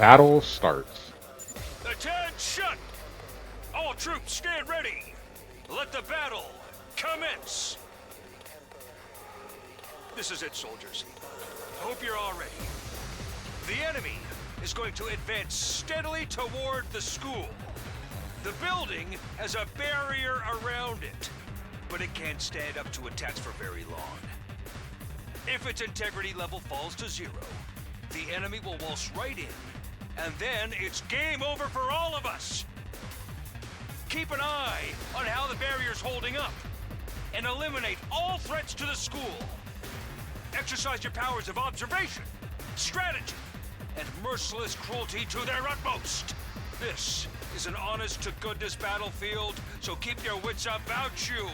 Battle starts. Attention! All troops stand ready. Let the battle commence. This is it, soldiers. I hope you're all ready. The enemy is going to advance steadily toward the school. The building has a barrier around it, but it can't stand up to attacks for very long. If its integrity level falls to 0, the enemy will waltz right in, and then it's game over for all of us. Keep an eye on how the barrier's holding up, and eliminate all threats to the school. Exercise your powers of observation, strategy, and merciless cruelty to their utmost. This is an honest-to-goodness battlefield, so keep your wits about you,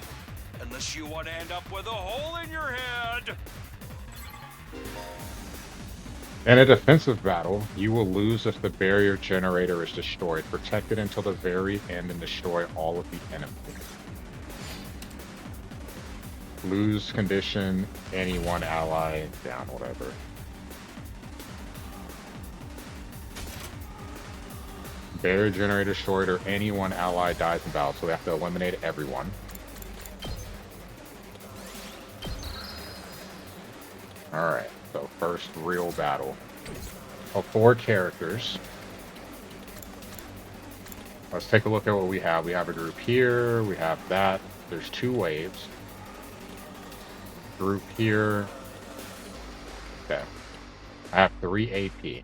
unless you want to end up with a hole in your head. In a defensive battle, you will lose if the barrier generator is destroyed. Protect it until the very end and destroy all of the enemy. Lose condition, any one ally down, whatever. Barrier generator destroyed or any one ally dies in battle, so we have to eliminate everyone. Alright, so first real battle. Of 4 characters. Let's take a look at what we have. We have a group here, we have that. There's 2 waves. Group here. Okay. I have 3 AP.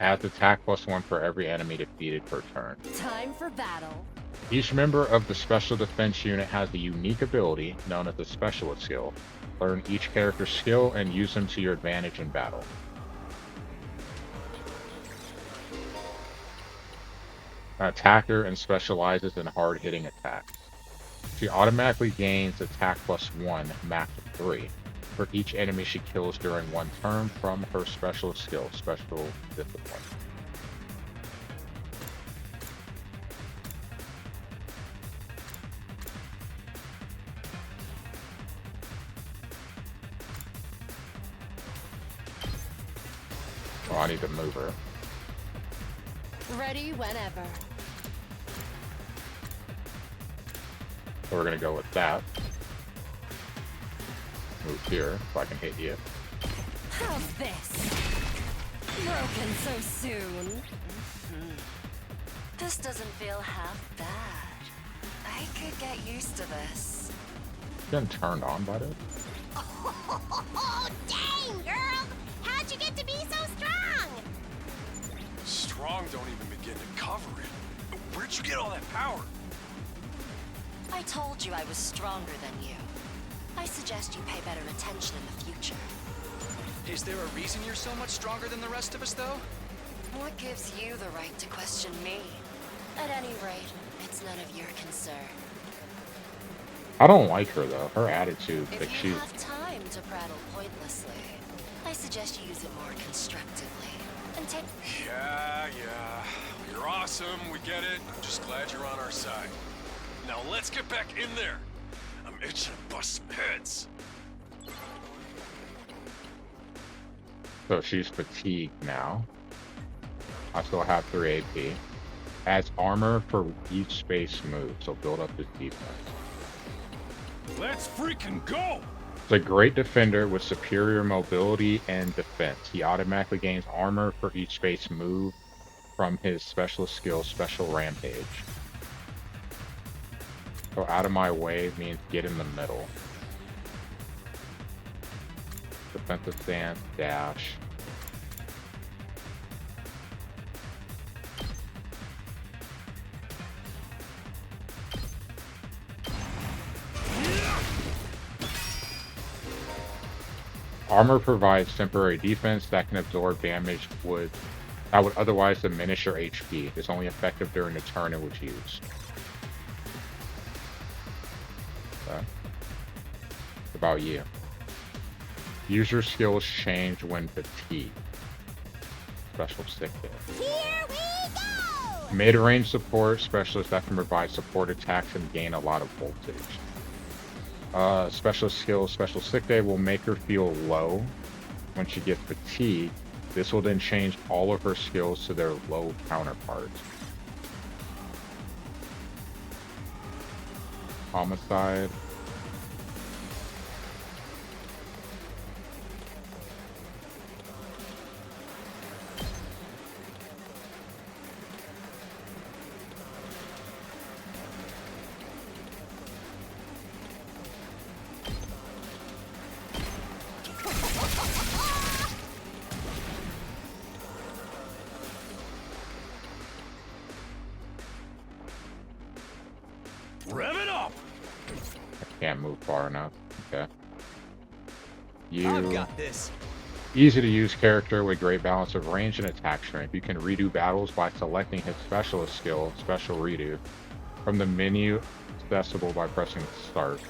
Adds attack +1 for every enemy defeated per turn. Time for battle. Each member of the special defense unit has a unique ability known as the specialist skill. Learn each character's skill and use them to your advantage in battle. An attacker and specializes in hard-hitting attacks. She automatically gains attack +1, max of 3, for each enemy she kills during one turn from her special skill, special discipline. Oh, I need to move her. Ready whenever. So we're gonna go with that. Move here so I can hit you. How's this? Broken so soon. This doesn't feel half bad. I could get used to this. Getting turned on by this? Oh, dang, girl! How'd you get to be so strong? Strong don't even begin to cover it. Where'd you get all that power? I told you I was stronger than you. I suggest you pay better attention in the future. Is there a reason you're so much stronger than the rest of us, though? What gives you the right to question me? At any rate, it's none of your concern. I don't like her though. Her attitude, If like you she's have time to prattle pointlessly, I suggest you use it more constructively. And take... Yeah. You're awesome, we get it. I'm just glad you're on our side. Now let's get back in there. I'm itching to bust some heads. so she's fatigued now. I still have 3 AP. Adds armor for each space move, so build up his defense. Let's freaking go! He's a great defender with superior mobility and defense. He automatically gains armor for each space move from his specialist skill, Special Rampage. So out of my way means get in the middle. Defensive stance, dash. Armor provides temporary defense that can absorb damage that would otherwise diminish your HP. It's only effective during the turn it was used. Okay. What about you? User skills change when fatigued. Special stick hit. Here we go! Mid-range support specialist that can provide support attacks and gain a lot of voltage. Special skill, special sick day will make her feel low When she gets fatigued, this will then change all of her skills to their low counterparts. Homicide. Rev it up! Can't move far enough. Okay. I've got this. Easy to use character with great balance of range and attack strength. You can redo battles by selecting his specialist skill, Special Redo, from the menu accessible by pressing Start.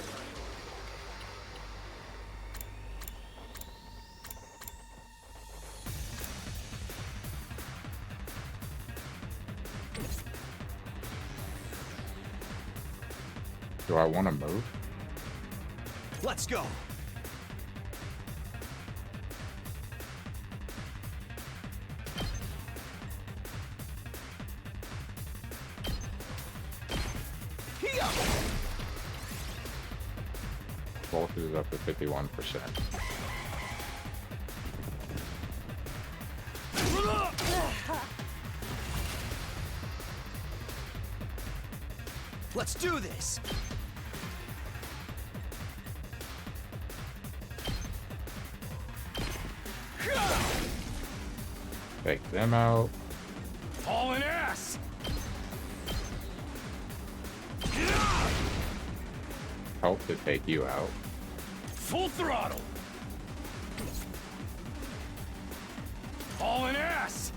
Do I want to move? Let's go. Voltage is up to 51%. Let's do this. Take them out. Hauling ass! Help to take you out. Full throttle! Hauling ass!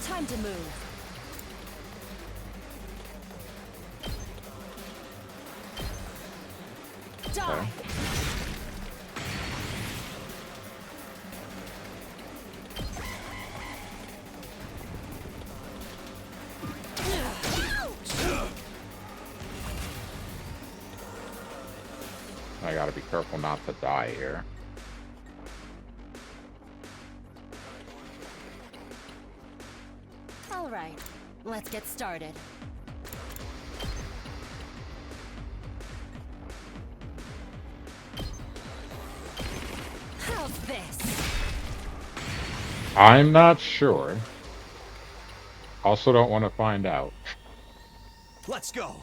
Time to move. Die! Okay. I gotta be careful not to die here. All right, let's get started. How's this? I'm not sure. Also don't want to find out. Let's go.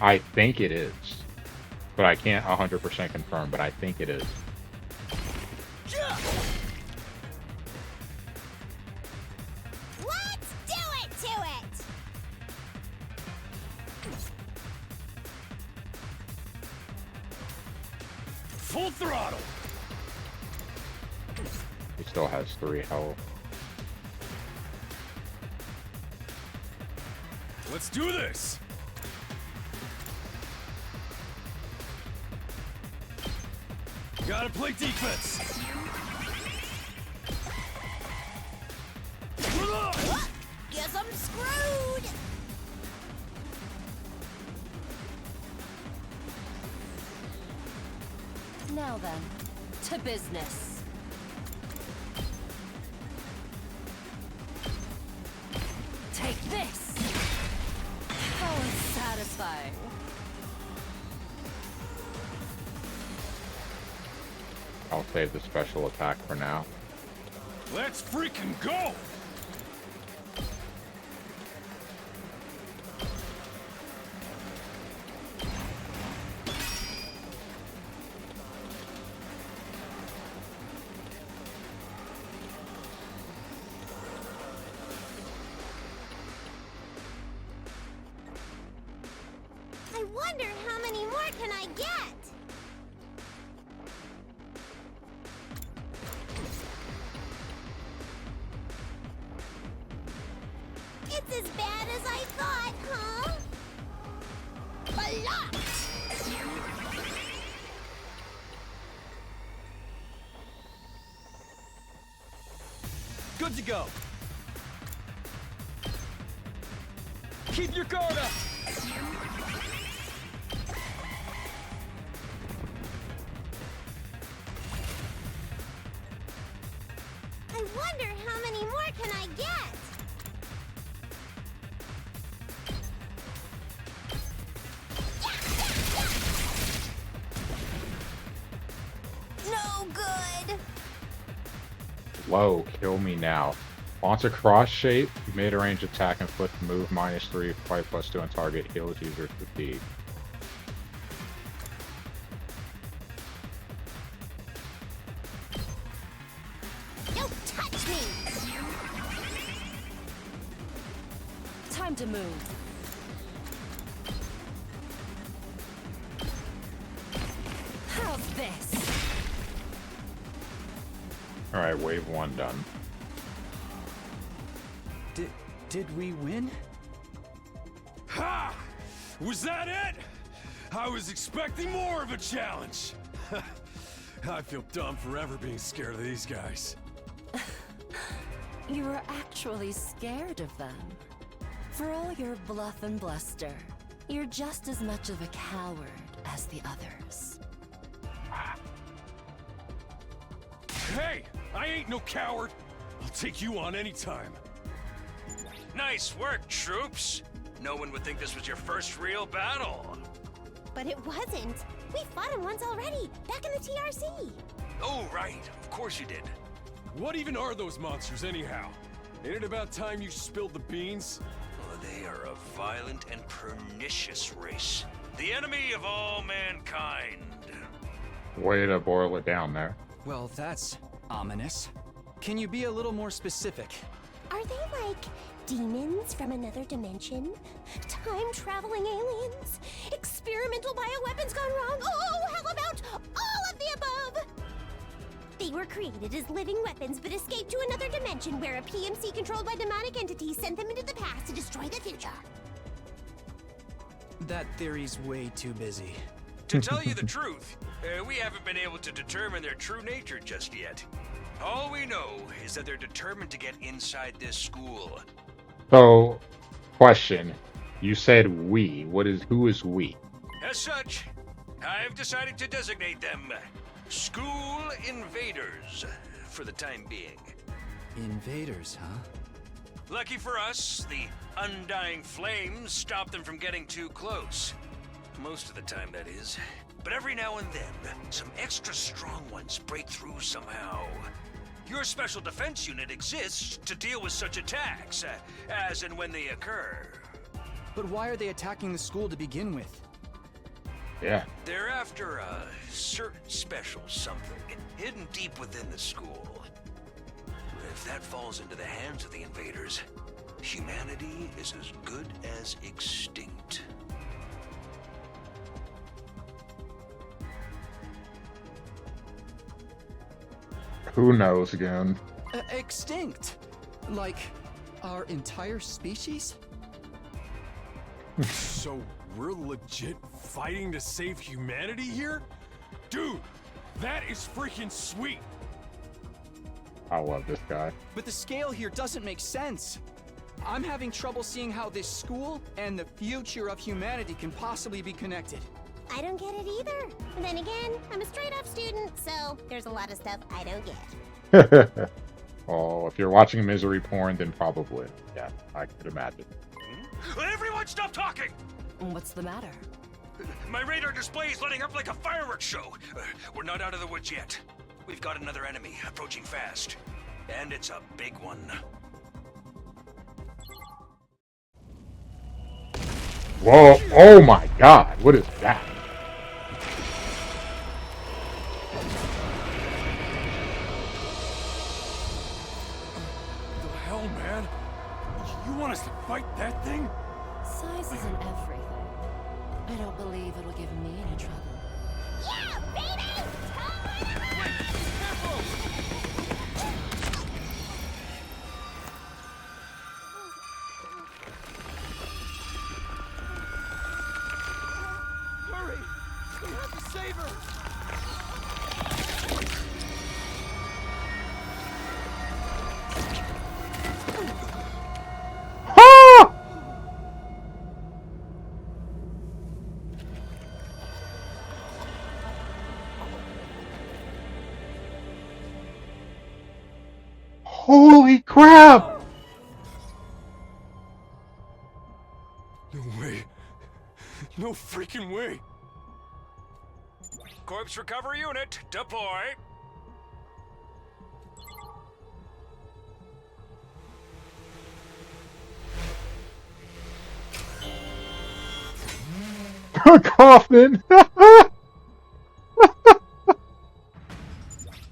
I think it is. But I can't 100% confirm, but I think it is. Let's do it to it! Full throttle! He still has 3 health. Let's do this! Gotta play defense! Guess I'm screwed! Now then, to business. Take this! How unsatisfying. I'll save the special attack for now. Let's freaking go! I wonder how many more can I get? It's as bad as I thought, huh? Blocked! Good to go. Keep your guard up. wonder how many more can I get? No good. Whoa, kill me now. Launch a cross shape, mid-range attack, inflict move -3, fight +2 on target, heals user fatigue. Don't touch me. Time to move. How's this? Alright, wave 1 done. Did we win? Ha! Was that it? I was expecting more of a challenge. I feel dumb for ever being scared of these guys. You were actually scared of them. For all your bluff and bluster, you're just as much of a coward as the others. Hey, I ain't no coward. I'll take you on anytime. Nice work, troops. No one would think this was your first real battle. But it wasn't. We fought him once already, back in the TRC. Oh, right. Of course you did. What even are those monsters anyhow? Ain't it about time you spilled the beans? Oh, they are a violent and pernicious race. The enemy of all mankind. Way to boil it down there. Well, that's ominous. Can you be a little more specific? Are they like demons from another dimension? Time-traveling aliens? Experimental bioweapons gone wrong? Oh, how about all of the above? They were created as living weapons but escaped to another dimension where a PMC controlled by demonic entities sent them into the past to destroy the future. That theory's way too busy. To tell you the truth, we haven't been able to determine their true nature just yet. All we know is that they're determined to get inside this school. So, question. You said we. Who is we? As such, I've decided to designate them school invaders for the time being. Invaders, huh? Lucky for us, the undying flames stop them from getting too close. Most of the time, that is. But every now and then, some extra strong ones break through somehow. Your special defense unit exists to deal with such attacks, as and when they occur. But why are they attacking the school to begin with? Yeah. They're after a certain special something hidden deep within the school. If that falls into the hands of the invaders, humanity is as good as extinct. Who knows again? Extinct? Like, our entire species? So we're legit fighting to save humanity here? Dude, that is freaking sweet. I love this guy. But the scale here doesn't make sense. I'm having trouble seeing how this school and the future of humanity can possibly be connected. I don't get it either. Then again, I'm a straight-up student, so there's a lot of stuff I don't get. Oh, if you're watching misery porn, then probably. Yeah, I could imagine. Everyone stop talking! What's the matter? My radar display is lighting up like a fireworks show. We're not out of the woods yet. We've got another enemy approaching fast. And it's a big one. Whoa! Oh my God! What is that? The hell, man? You want us to fight that thing? Size isn't everything. I don't believe it'll give me any trouble. Yeah, baby! Hurry! We have to save her! Ah! Holy crap! No way. No freaking way. Corpse recovery unit, deploy. Kaufman!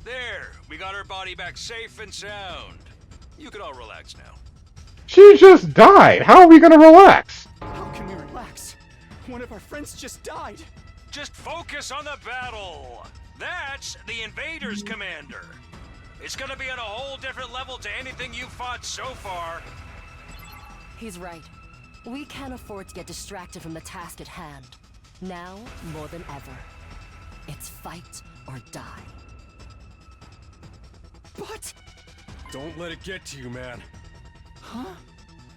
There, we got her body back safe and sound. You can all relax now. She just died! How are we gonna relax? How can we relax? One of our friends just died. Just focus on the battle. That's the Invaders, Commander. It's gonna be on a whole different level to anything you've fought so far. He's right. We can't afford to get distracted from the task at hand. Now, more than ever, it's fight or die. But... Don't let it get to you, man. Huh?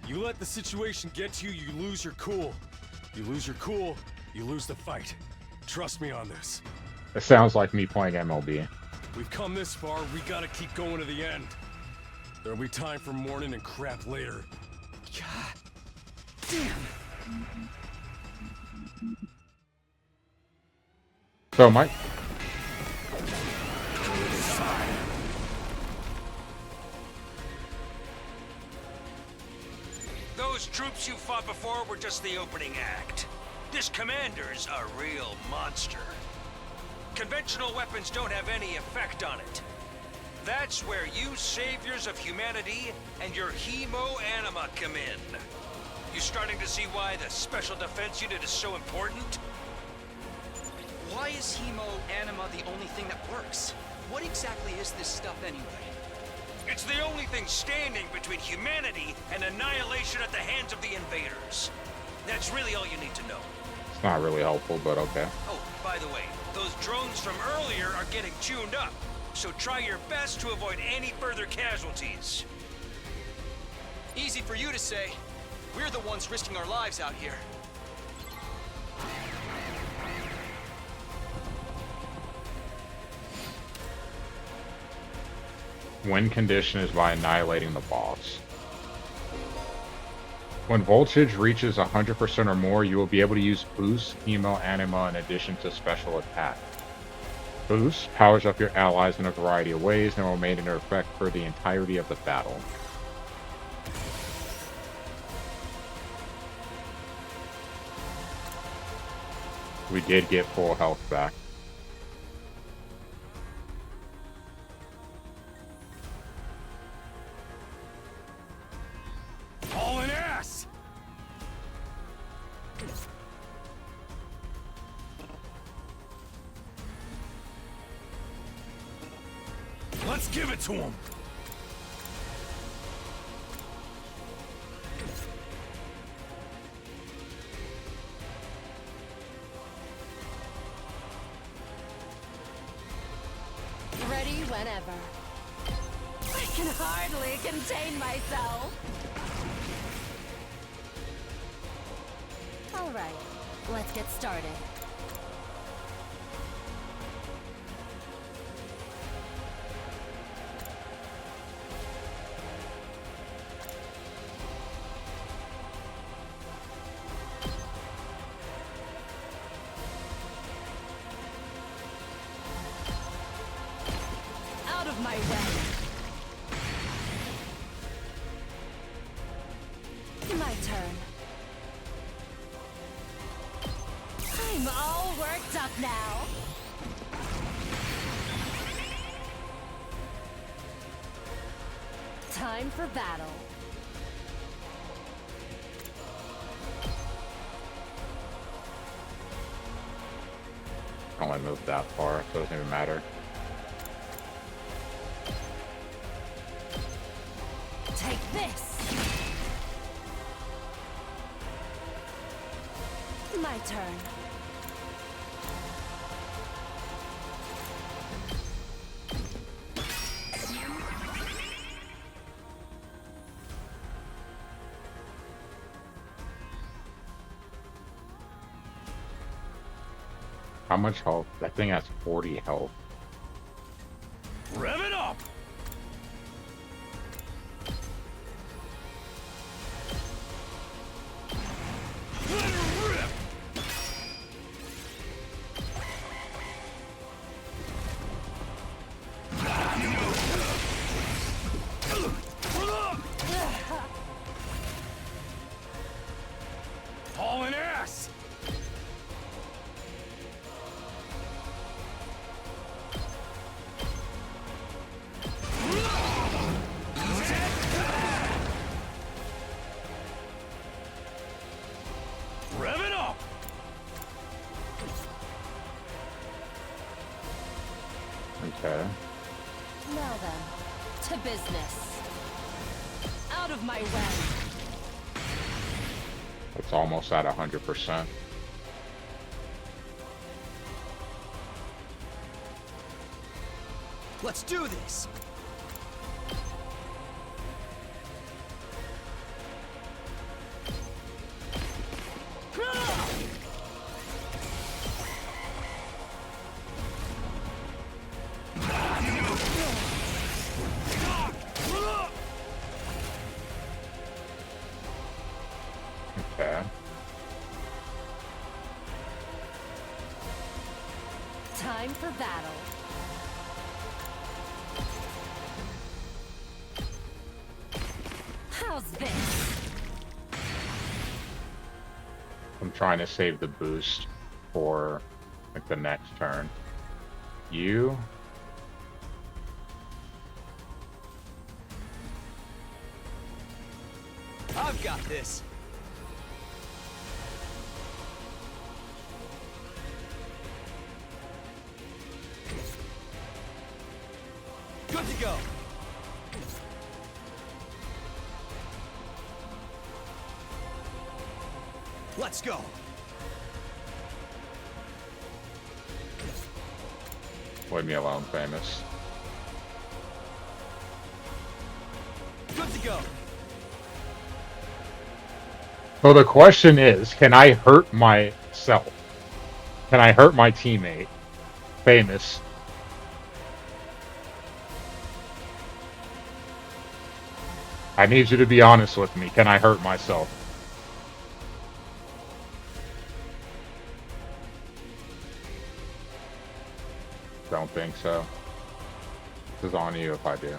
You let the situation get to you, you lose your cool. You lose your cool, you lose the fight. Trust me on this. It sounds like me playing MLB. We've come this far, we gotta keep going to the end. There'll be time for mourning and crap later. God damn. So, Mike. Those troops you fought before were just the opening act. This commander's a real monster. Conventional weapons don't have any effect on it. That's where you saviors of humanity and your hemo-anima come in. You starting to see why the Special Defense Unit is so important? Why is hemo-anima the only thing that works? What exactly is this stuff anyway? It's the only thing standing between humanity and annihilation at the hands of the invaders. That's really all you need to know. It's not really helpful, but okay. Oh, by the way, those drones from earlier are getting tuned up, so try your best to avoid any further casualties. Easy for you to say. We're the ones risking our lives out here. Win condition is by annihilating the boss. When voltage reaches 100% or more, you will be able to use Boost, Hemo, Anima in addition to special attack. Boost powers up your allies in a variety of ways and will remain in effect for the entirety of the battle. We did get full health back. Hauling ass! Let's give it to him! Ready whenever. I can hardly contain myself. All right, let's get started. Out of my way. My turn. I'm all worked up now. Time for battle. I only moved that far, so it doesn't even matter. Take this. My turn. How much health? That thing has 40 health. Rev it up! Okay. Now then, to business. Out of my way. It's almost at 100%. Let's do this! Okay. Time for battle. How's this? I'm trying to save the boost for like the next turn. You. I've got this! Good to go! Let's go! Leave me alone, Famous. Good to go! So the question is, can I hurt myself? Can I hurt my teammate? Famous. I need you to be honest with me. Can I hurt myself? Don't think so. This is on you if I do.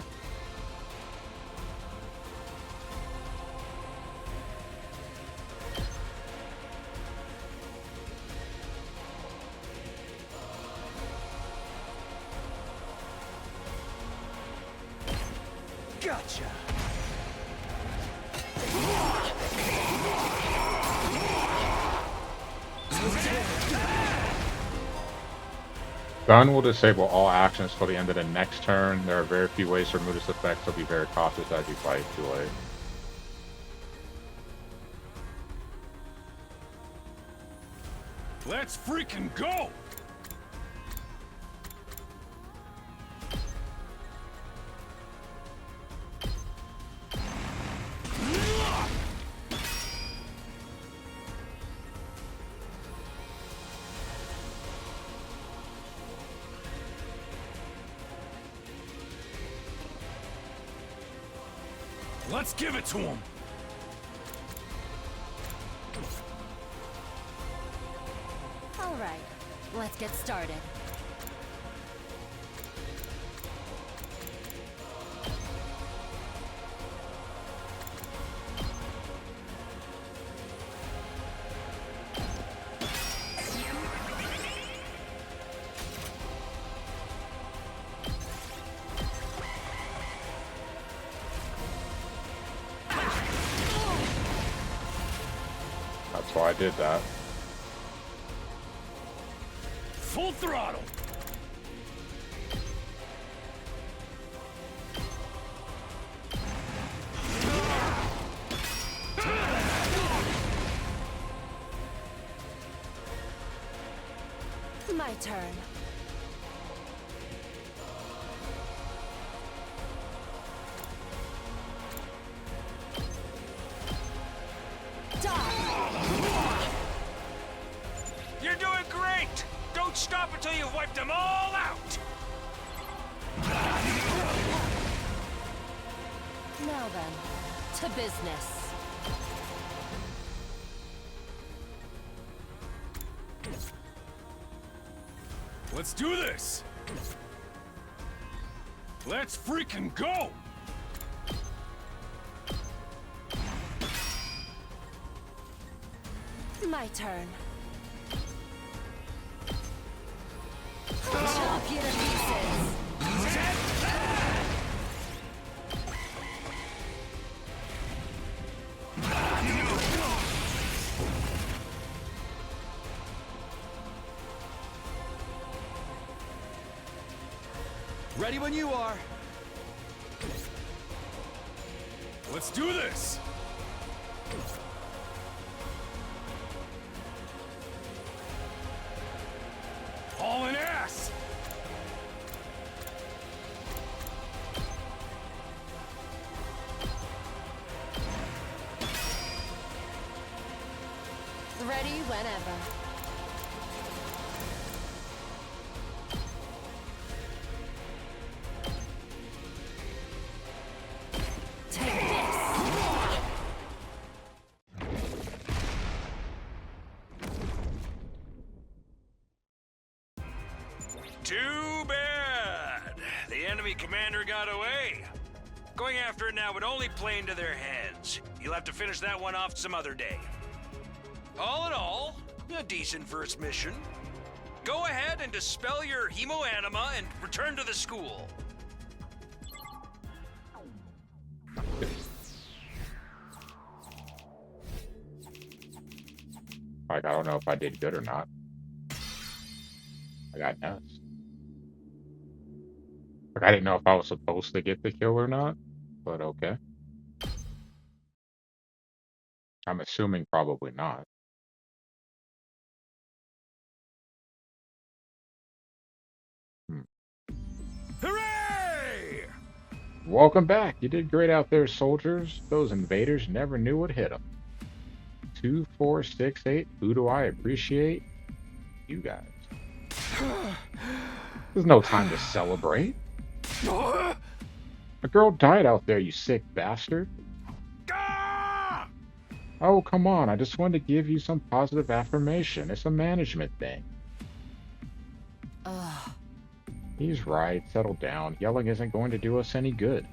Gotcha! Gun will disable all actions till the end of the next turn. There are very few ways to remove this effect, so be very cautious as you fight. Too late. Let's freaking go! Let's give it to him! All right, let's get started. That's why I did that. Full throttle! My turn. You're doing great! Don't stop until you've wiped them all out! Now then, to business. Let's do this! Let's freaking go! My turn. Chop you to pieces. Ready when you are. Let's do this! Hauling ass! Ready whenever. Take this! Too bad. The enemy commander got away. Going after it now would only play into their hands. You'll have to finish that one off some other day. All in all, a decent first mission. Go ahead and dispel your hemoanima and return to the school. Like, I don't know if I did good or not. I got nuts. Like, I didn't know if I was supposed to get the kill or not, but okay. I'm assuming probably not. Hooray! Welcome back. You did great out there, soldiers. Those invaders never knew what hit them. 2, 4, 6, 8. Who do I appreciate? You guys. There's no time to celebrate. A girl died out there, you sick bastard. Ah! Oh, come on. I just wanted to give you some positive affirmation. It's a management thing. Ugh. He's right. Settle down. Yelling isn't going to do us any good.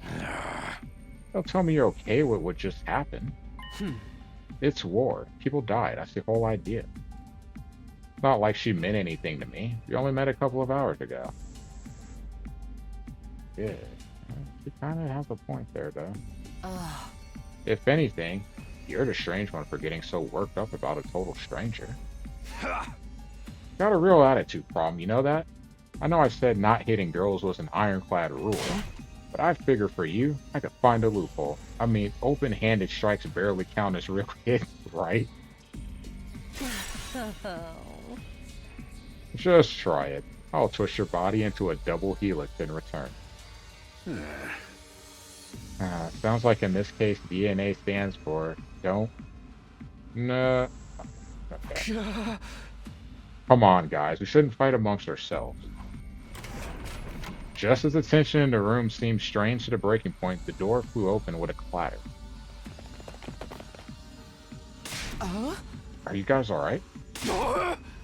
Don't tell me you're okay with what just happened. It's war. People died. That's the whole idea. It's not like she meant anything to me. We only met a couple of hours ago. Yeah. She kind of has a point there, though. Ugh. If anything, you're the strange one for getting so worked up about a total stranger. Got a real attitude problem, you know that? I know I said not hitting girls was an ironclad rule, but I figure for you, I could find a loophole. I mean, open-handed strikes barely count as real hits, right? Just try it. I'll twist your body into a double helix in return. Sounds like in this case, DNA stands for don't. No. Okay. Come on, guys. We shouldn't fight amongst ourselves. Just as the tension in the room seemed strange to the breaking point, the door flew open with a clatter. Are you guys alright?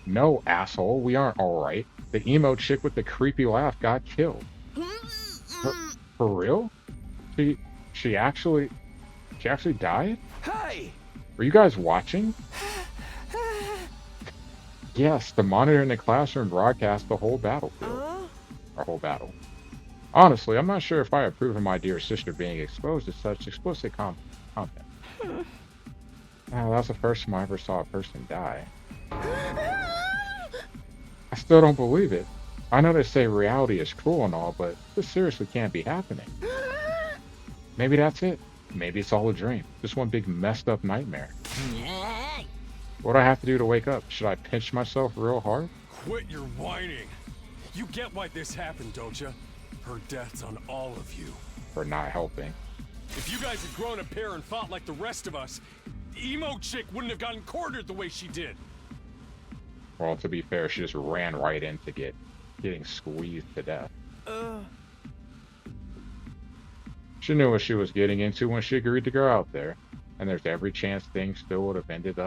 No, asshole. We aren't alright. The emo chick with the creepy laugh got killed. For real? She actually died? Hey! Were you guys watching? Yes, the monitor in the classroom broadcast the whole battlefield. Our whole battle. Honestly, I'm not sure if I approve of my dear sister being exposed to such explicit content. That's the first time I ever saw a person die. I still don't believe it. I know they say reality is cruel and all, but this seriously can't be happening. Maybe that's it. Maybe it's all a dream. Just one big messed up nightmare. What do I have to do to wake up? Should I pinch myself real hard? Quit your whining. You get why this happened, don't you? Her death's on all of you. For not helping. If you guys had grown a pair and fought like the rest of us, the emo chick wouldn't have gotten cornered the way she did. Well, to be fair, she just ran right into getting squeezed to death. She knew what she was getting into when she agreed to go out there, and there's every chance things still would have ended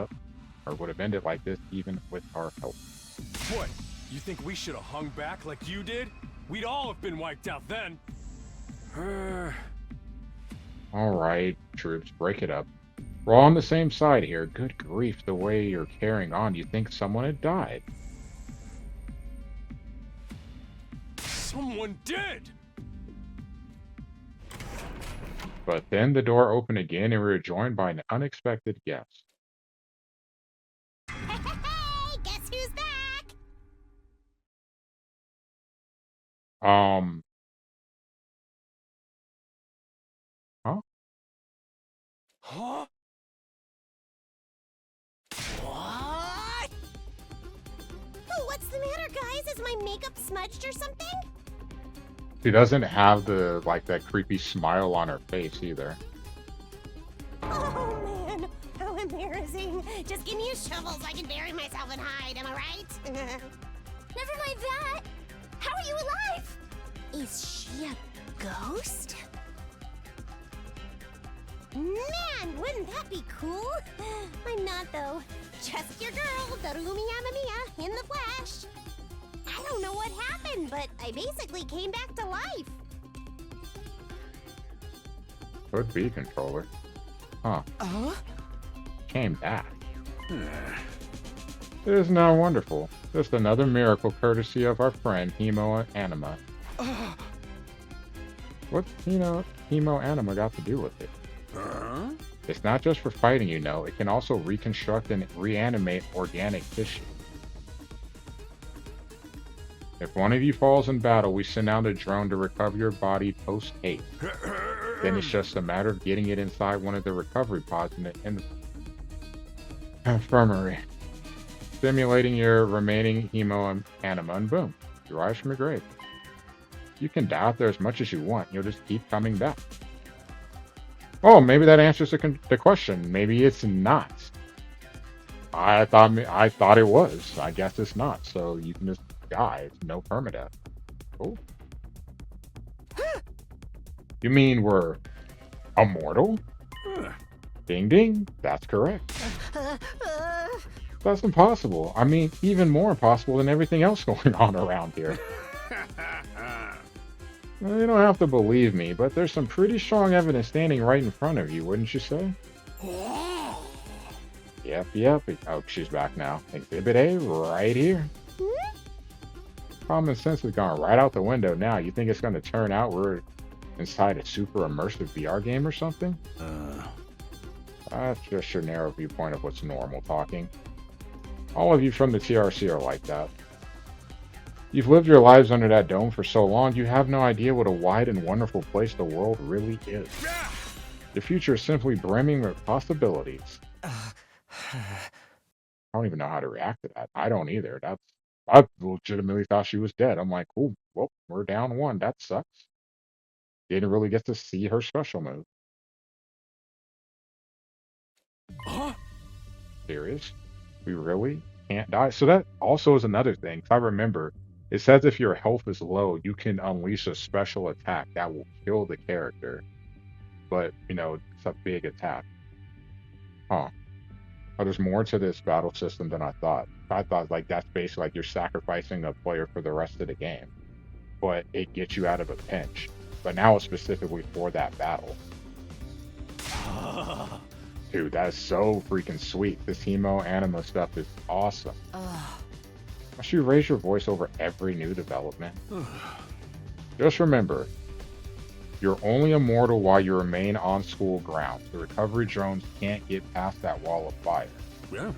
like this even with our help. What? You think we should have hung back like you did? We'd all have been wiped out then. Alright, troops, break it up. We're all on the same side here. Good grief, the way you're carrying on, you'd think someone had died. Someone did! But then the door opened again and we were joined by an unexpected guest. Hey, guess who's back? Huh? What? Oh, what's the matter, guys? Is my makeup smudged or something? She doesn't have the like that creepy smile on her face either. Oh man, how embarrassing. Just give me a shovel so I can bury myself and hide, am I right? Never mind that. How are you alive? Is she a ghost? Man, wouldn't that be cool? I'm not though. Just your girl, Darumi Yamamiya, in the flesh. I don't know what happened, but I basically came back to life. Could be controller. Huh. Came back. Isn't that wonderful? Just another miracle courtesy of our friend Hemo Anima. What's Hemo Anima got to do with it? Huh? It's not just for fighting, you know. It can also reconstruct and reanimate organic tissue. If one of you falls in battle, we send out a drone to recover your body post-haste. Then it's just a matter of getting it inside one of the recovery pods in the infirmary. Simulating your remaining hemo anima, and boom, you rise from your grave. You can die out there as much as you want. You'll just keep coming back. Oh, maybe that answers the question. Maybe it's not. I thought it was. I guess it's not. So you can just die. It's no permadeath. Oh. You mean we're immortal? Ding ding. That's correct. That's impossible. I mean, even more impossible than everything else going on around here. Well, you don't have to believe me, but there's some pretty strong evidence standing right in front of you, wouldn't you say? Yep. Oh, she's back now. Exhibit A right here. Common sense has gone right out the window now. You think it's going to turn out we're inside a super immersive VR game or something? That's just your narrow viewpoint of what's normal talking. All of you from the TRC are like that. You've lived your lives under that dome for so long, you have no idea what a wide and wonderful place the world really is. The future is simply brimming with possibilities. I don't even know how to react to that. I don't either. I legitimately thought she was dead. I'm like, oh, well, we're down one. That sucks. Didn't really get to see her special move. Serious? We really can't die? So that also is another thing. If I remember, it says if your health is low, you can unleash a special attack that will kill the character. But, it's a big attack. Huh. Oh, there's more to this battle system than I thought. I thought that's basically like you're sacrificing a player for the rest of the game. But it gets you out of a pinch. But now it's specifically for that battle. Dude, that is so freaking sweet. This Hemo Anima stuff is awesome. Must you raise your voice over every new development? Just remember, you're only immortal while you remain on school grounds. The recovery drones can't get past that wall of fire. Yeah.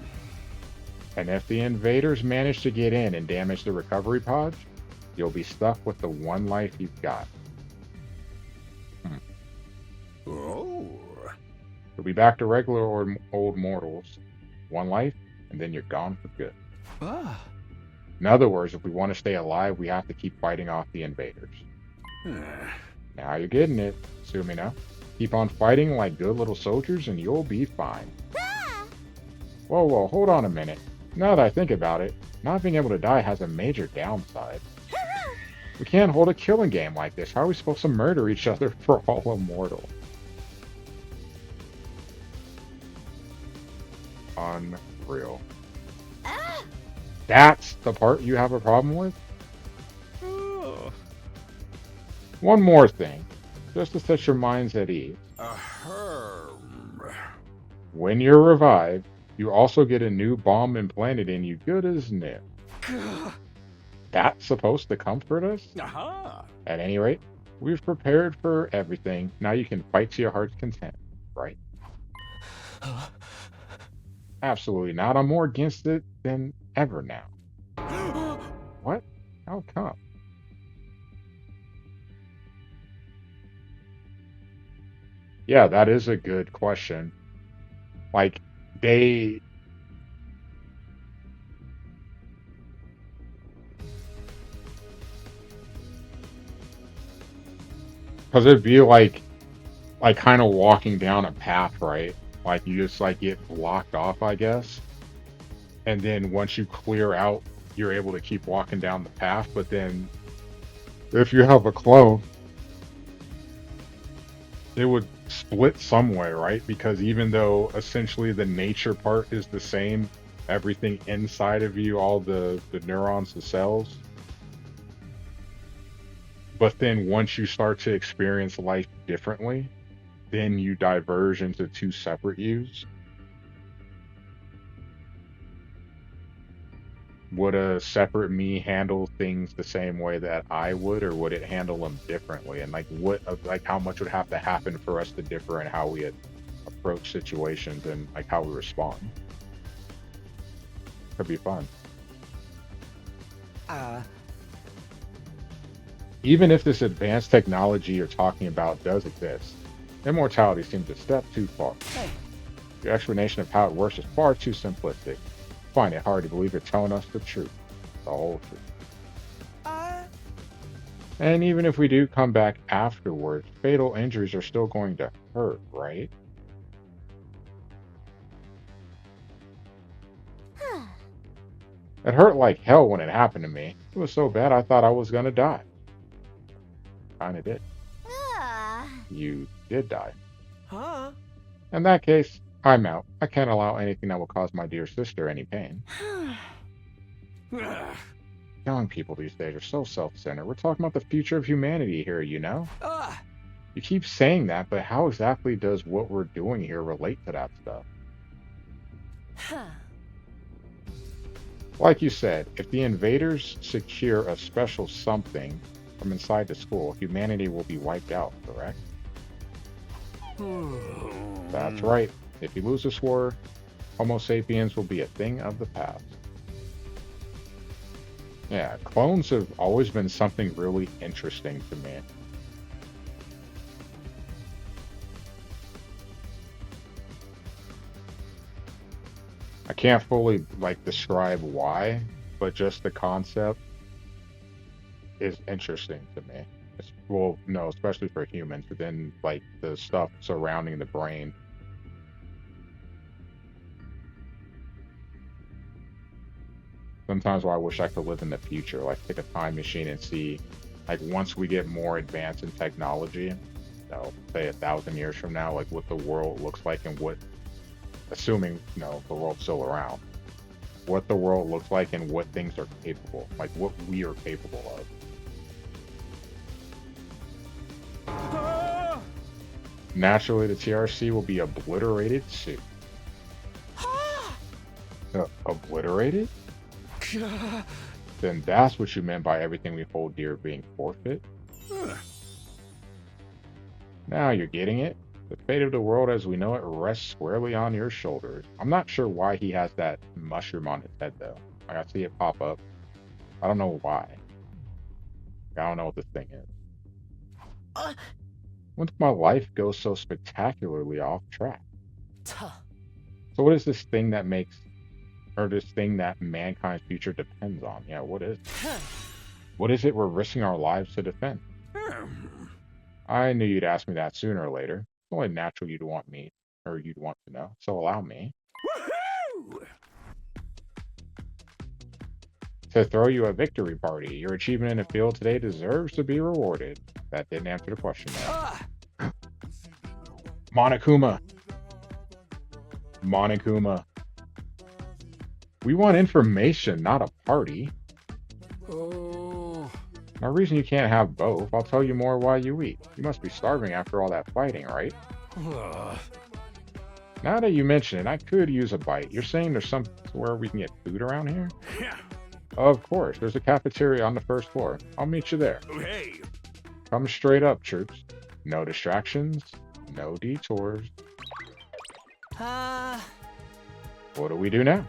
And if the invaders manage to get in and damage the recovery pods, you'll be stuck with the one life you've got. Oh. You'll be back to regular or old mortals. One life, and then you're gone for good. In other words, if we want to stay alive, we have to keep fighting off the invaders. Now you're getting it, Sumino. Keep on fighting like good little soldiers and you'll be fine. Whoa, hold on a minute. Now that I think about it, not being able to die has a major downside. We can't hold a killing game like this. How are we supposed to murder each other if we're all immortal? Unreal. That's the part you have a problem with? One more thing, just to set your minds at ease. When you're revived, you also get a new bomb implanted in you, good as new. That's supposed to comfort us? At any rate, we've prepared for everything. Now you can fight to your heart's content, right? Absolutely not. I'm more against it than ever now. What? How come? Yeah, that is a good question. Like, they... Because it'd be like kind of walking down a path, right? Like, you just, like, get blocked off, I guess. And then once you clear out, you're able to keep walking down the path. But then if you have a clone, it would split some way, right? Because even though essentially the nature part is the same, everything inside of you, all the neurons, the cells, but then once you start to experience life differently, then you diverge into two separate yous. Would a separate me handle things the same way that I would, or would it handle them differently? And like, how much would have to happen for us to differ in how we approach situations and like how we respond? Could be fun. Even if this advanced technology you're talking about does exist, immortality seems a step too far. Your explanation of how it works is far too simplistic. I find it hard to believe you're telling us the truth. The whole truth. And even if we do come back afterwards, fatal injuries are still going to hurt, right? It hurt like hell when it happened to me. It was so bad I thought I was gonna die. Kinda did. You did die. Huh? In that case, I'm out. I can't allow anything that will cause my dear sister any pain. Young people these days are so self-centered. We're talking about the future of humanity here, you know? You keep saying that, but how exactly does what we're doing here relate to that stuff? Like you said, if the invaders secure a special something from inside the school, humanity will be wiped out, correct? That's right. If you lose this war, Homo sapiens will be a thing of the past. Yeah, clones have always been something really interesting to me. I can't fully like describe why, but just the concept is interesting to me. Well, no, especially for humans, but then like the stuff surrounding the brain. Sometimes I wish I could live in the future, like take a time machine and see, like once we get more advanced in technology, say 1,000 years from now, like what the world looks like and what, assuming, the world's still around, what the world looks like and what things are capable, like what we are capable of. Naturally, the TRC will be obliterated soon. Obliterated? Then that's what you meant by everything we hold dear being forfeit? Now you're getting it. The fate of the world as we know it rests squarely on your shoulders. I'm not sure why he has that mushroom on his head, though. Like, I see it pop up. I don't know why. I don't know what this thing is. When did my life go so spectacularly off track? So what is this thing that makes, or this thing that mankind's future depends on? Yeah, what is it? What is it we're risking our lives to defend? I knew you'd ask me that sooner or later. It's only natural you'd want to know. So allow me to throw you a victory party. Your achievement in the field today deserves to be rewarded. That didn't answer the question, though. Monokuma. We want information, not a party. No reason you can't have both. I'll tell you more while you eat. You must be starving after all that fighting, right? Now that you mention it, I could use a bite. You're saying there's somewhere we can get food around here? Yeah. Of course. There's a cafeteria on the first floor. I'll meet you there. Hey. Come straight up, troops. No distractions. No detours. What do we do now?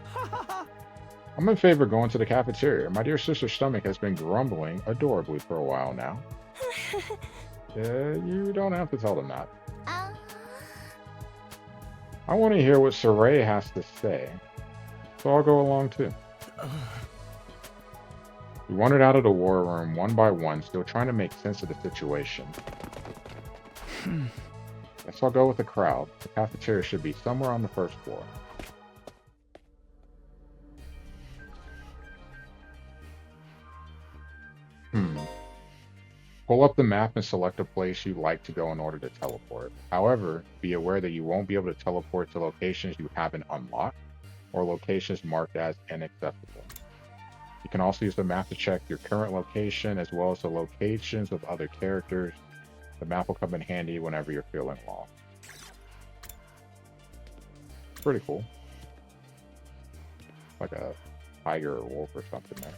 I'm in favor of going to the cafeteria. My dear sister's stomach has been grumbling adorably for a while now. You don't have to tell them that. I want to hear what Saray has to say, so I'll go along too. We wandered out of the war room one by one, still trying to make sense of the situation. Guess I'll go with the crowd. The cafeteria should be somewhere on the first floor. Pull up the map and select a place you'd like to go in order to teleport. However, be aware that you won't be able to teleport to locations you haven't unlocked or locations marked as inaccessible. You can also use the map to check your current location as well as the locations of other characters. The map will come in handy whenever you're feeling lost. Pretty cool. Like a tiger or wolf or something there.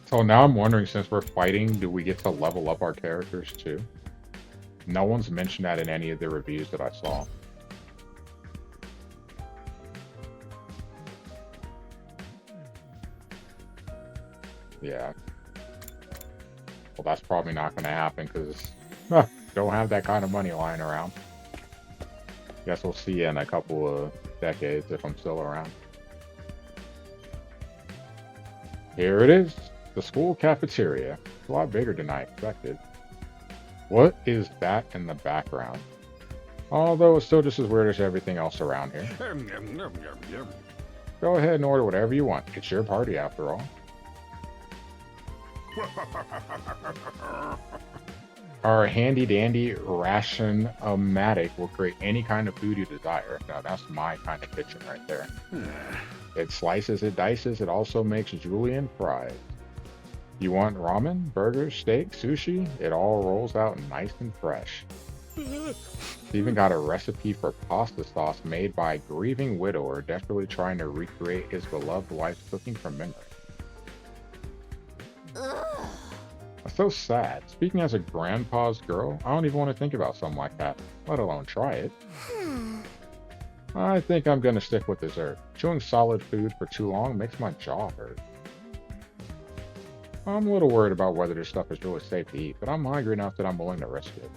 So now I'm wondering, since we're fighting, do we get to level up our characters too? No one's mentioned that in any of the reviews that I saw. Yeah. Well, that's probably not going to happen because don't have that kind of money lying around. Guess we'll see in a couple of decades if I'm still around. Here it is. The school cafeteria. It's a lot bigger than I expected. What is that in the background? Although it's still just as weird as everything else around here. Go ahead and order whatever you want. It's your party after all. Our handy-dandy ration-o-matic will create any kind of food you desire. Now that's my kind of kitchen right there. It slices, it dices, it also makes julienne fries. You want ramen, burgers, steak, sushi? It all rolls out nice and fresh. It's even got a recipe for pasta sauce made by a grieving widower desperately trying to recreate his beloved wife's cooking from memory. That's so sad. Speaking as a grandpa's girl, I don't even want to think about something like that, let alone try it. I think I'm going to stick with dessert. Chewing solid food for too long makes my jaw hurt. I'm a little worried about whether this stuff is really safe to eat, but I'm hungry enough that I'm willing to risk it.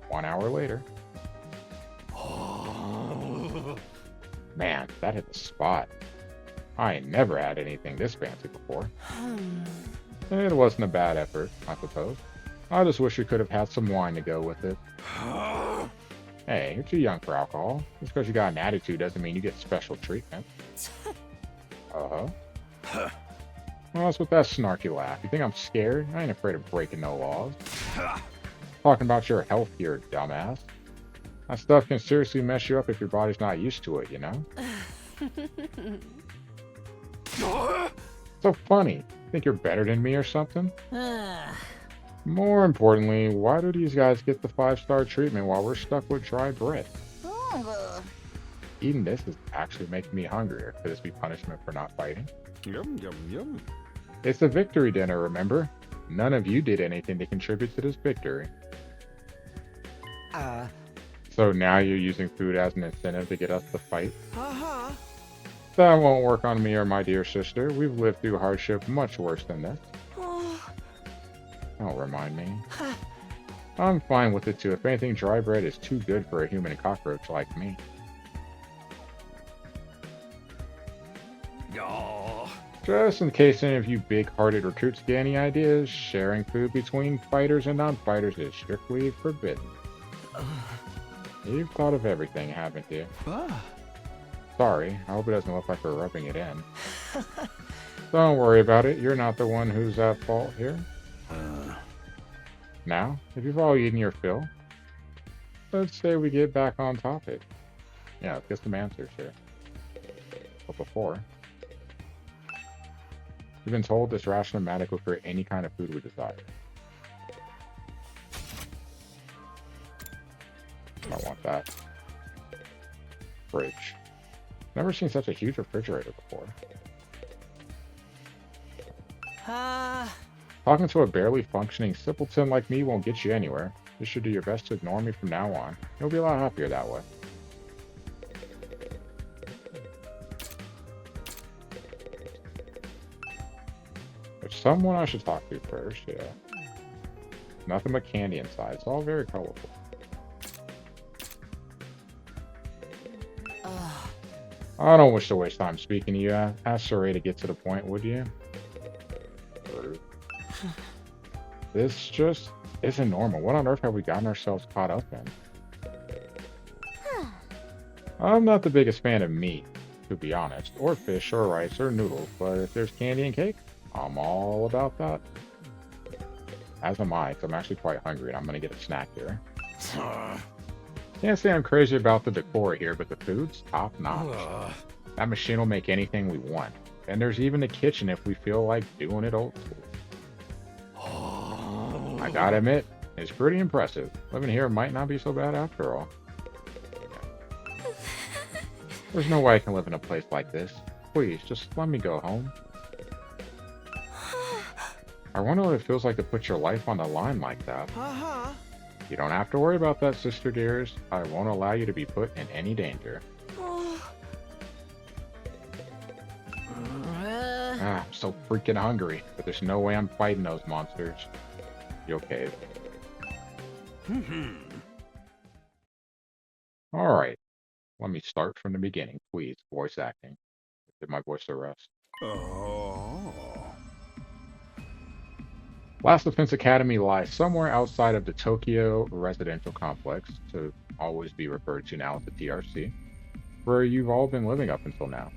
1 hour later. Man, that hit the spot. I ain't never had anything this fancy before. It wasn't a bad effort, I suppose. I just wish we could have had some wine to go with it. Hey, you're too young for alcohol. Just because you got an attitude doesn't mean you get special treatment. Uh-huh. Well, what's with that snarky laugh? You think I'm scared? I ain't afraid of breaking no laws. Talking about your health here, dumbass. That stuff can seriously mess you up if your body's not used to it, you know? So funny. Think you're better than me or something? More importantly, why do these guys get the 5-star treatment while we're stuck with dry bread? Eating this is actually making me hungrier. Could this be punishment for not fighting? Yum, yum, yum. It's a victory dinner, remember? None of you did anything to contribute to this victory. So now you're using food as an incentive to get us to fight? That won't work on me or my dear sister. We've lived through hardship much worse than this. Don't remind me. I'm fine with it too. If anything, dry bread is too good for a human cockroach like me. Just in case any of you big-hearted recruits get any ideas, sharing food between fighters and non-fighters is strictly forbidden. You've thought of everything, haven't you? Sorry, I hope it doesn't look like we're rubbing it in. Don't worry about it, you're not the one who's at fault here. Now, if you've all eaten your fill, let's say we get back on topic. Yeah, let's get some answers here. But before, we've been told this ration-o-matic will create any kind of food we desire. I don't want that. Fridge. Never seen such a huge refrigerator before. Talking to a barely functioning simpleton like me won't get you anywhere. You should do your best to ignore me from now on. You'll be a lot happier that way. There's someone I should talk to first, yeah. Nothing but candy inside. It's all very colorful. I don't wish to waste time speaking to you. Ask Saray to get to the point, would you? This just isn't normal. What on earth have we gotten ourselves caught up in? I'm not the biggest fan of meat, to be honest, or fish, or rice, or noodles, but if there's candy and cake, I'm all about that. As am I, because I'm actually quite hungry and I'm going to get a snack here. Can't say I'm crazy about the decor here, but the food's top notch. That machine will make anything we want. And there's even a kitchen if we feel like doing it old school. I gotta admit, it's pretty impressive. Living here might not be so bad after all. There's no way I can live in a place like this. Please, just let me go home. I wonder what it feels like to put your life on the line like that. You don't have to worry about that, sister dears. I won't allow you to be put in any danger. I'm so freaking hungry, but there's no way I'm fighting those monsters. You okay? Alright. Let me start from the beginning, please. Voice acting. Did my voice to rest? Last Defense Academy lies somewhere outside of the Tokyo residential complex, to always be referred to now as the TRC, where you've all been living up until now.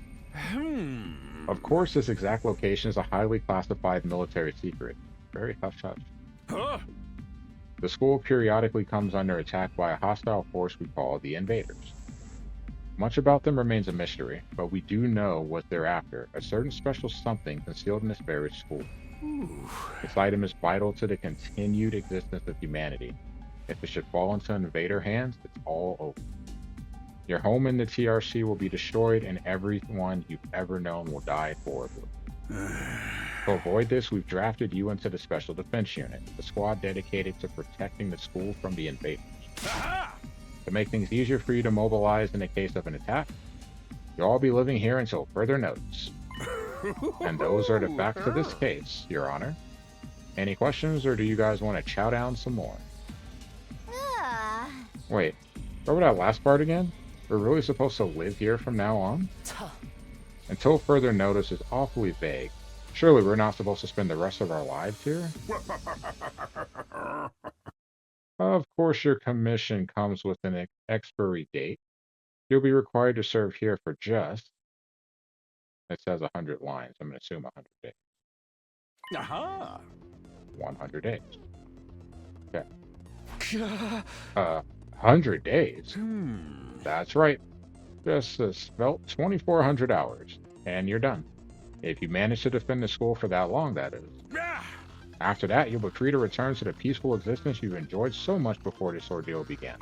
Of course, this exact location is a highly classified military secret. Very hush-hush. The school periodically comes under attack by a hostile force we call the Invaders. Much about them remains a mystery, but we do know what they're after, a certain special something concealed in this very school. This item is vital to the continued existence of humanity. If it should fall into invader hands, it's all over. Your home in the TRC will be destroyed and everyone you've ever known will die horribly. To avoid this, we've drafted you into the Special Defense Unit, the squad dedicated to protecting the school from the invaders. To make things easier for you to mobilize in the case of an attack, you'll all be living here until further notice. And those are the facts of this case, Your Honor. Any questions, or do you guys want to chow down some more? Wait, remember that last part again? We're really supposed to live here from now on? Until further notice is awfully vague. Surely we're not supposed to spend the rest of our lives here? Of course, your commission comes with an expiry date. You'll be required to serve here for just... It says 100 lines. I'm going to assume 100 days. 100 days. Okay. 100 days? That's right. Just spelt 2,400 hours, and you're done. If you manage to defend the school for that long, that is. After that, you'll be free to return to the peaceful existence you've enjoyed so much before this ordeal began.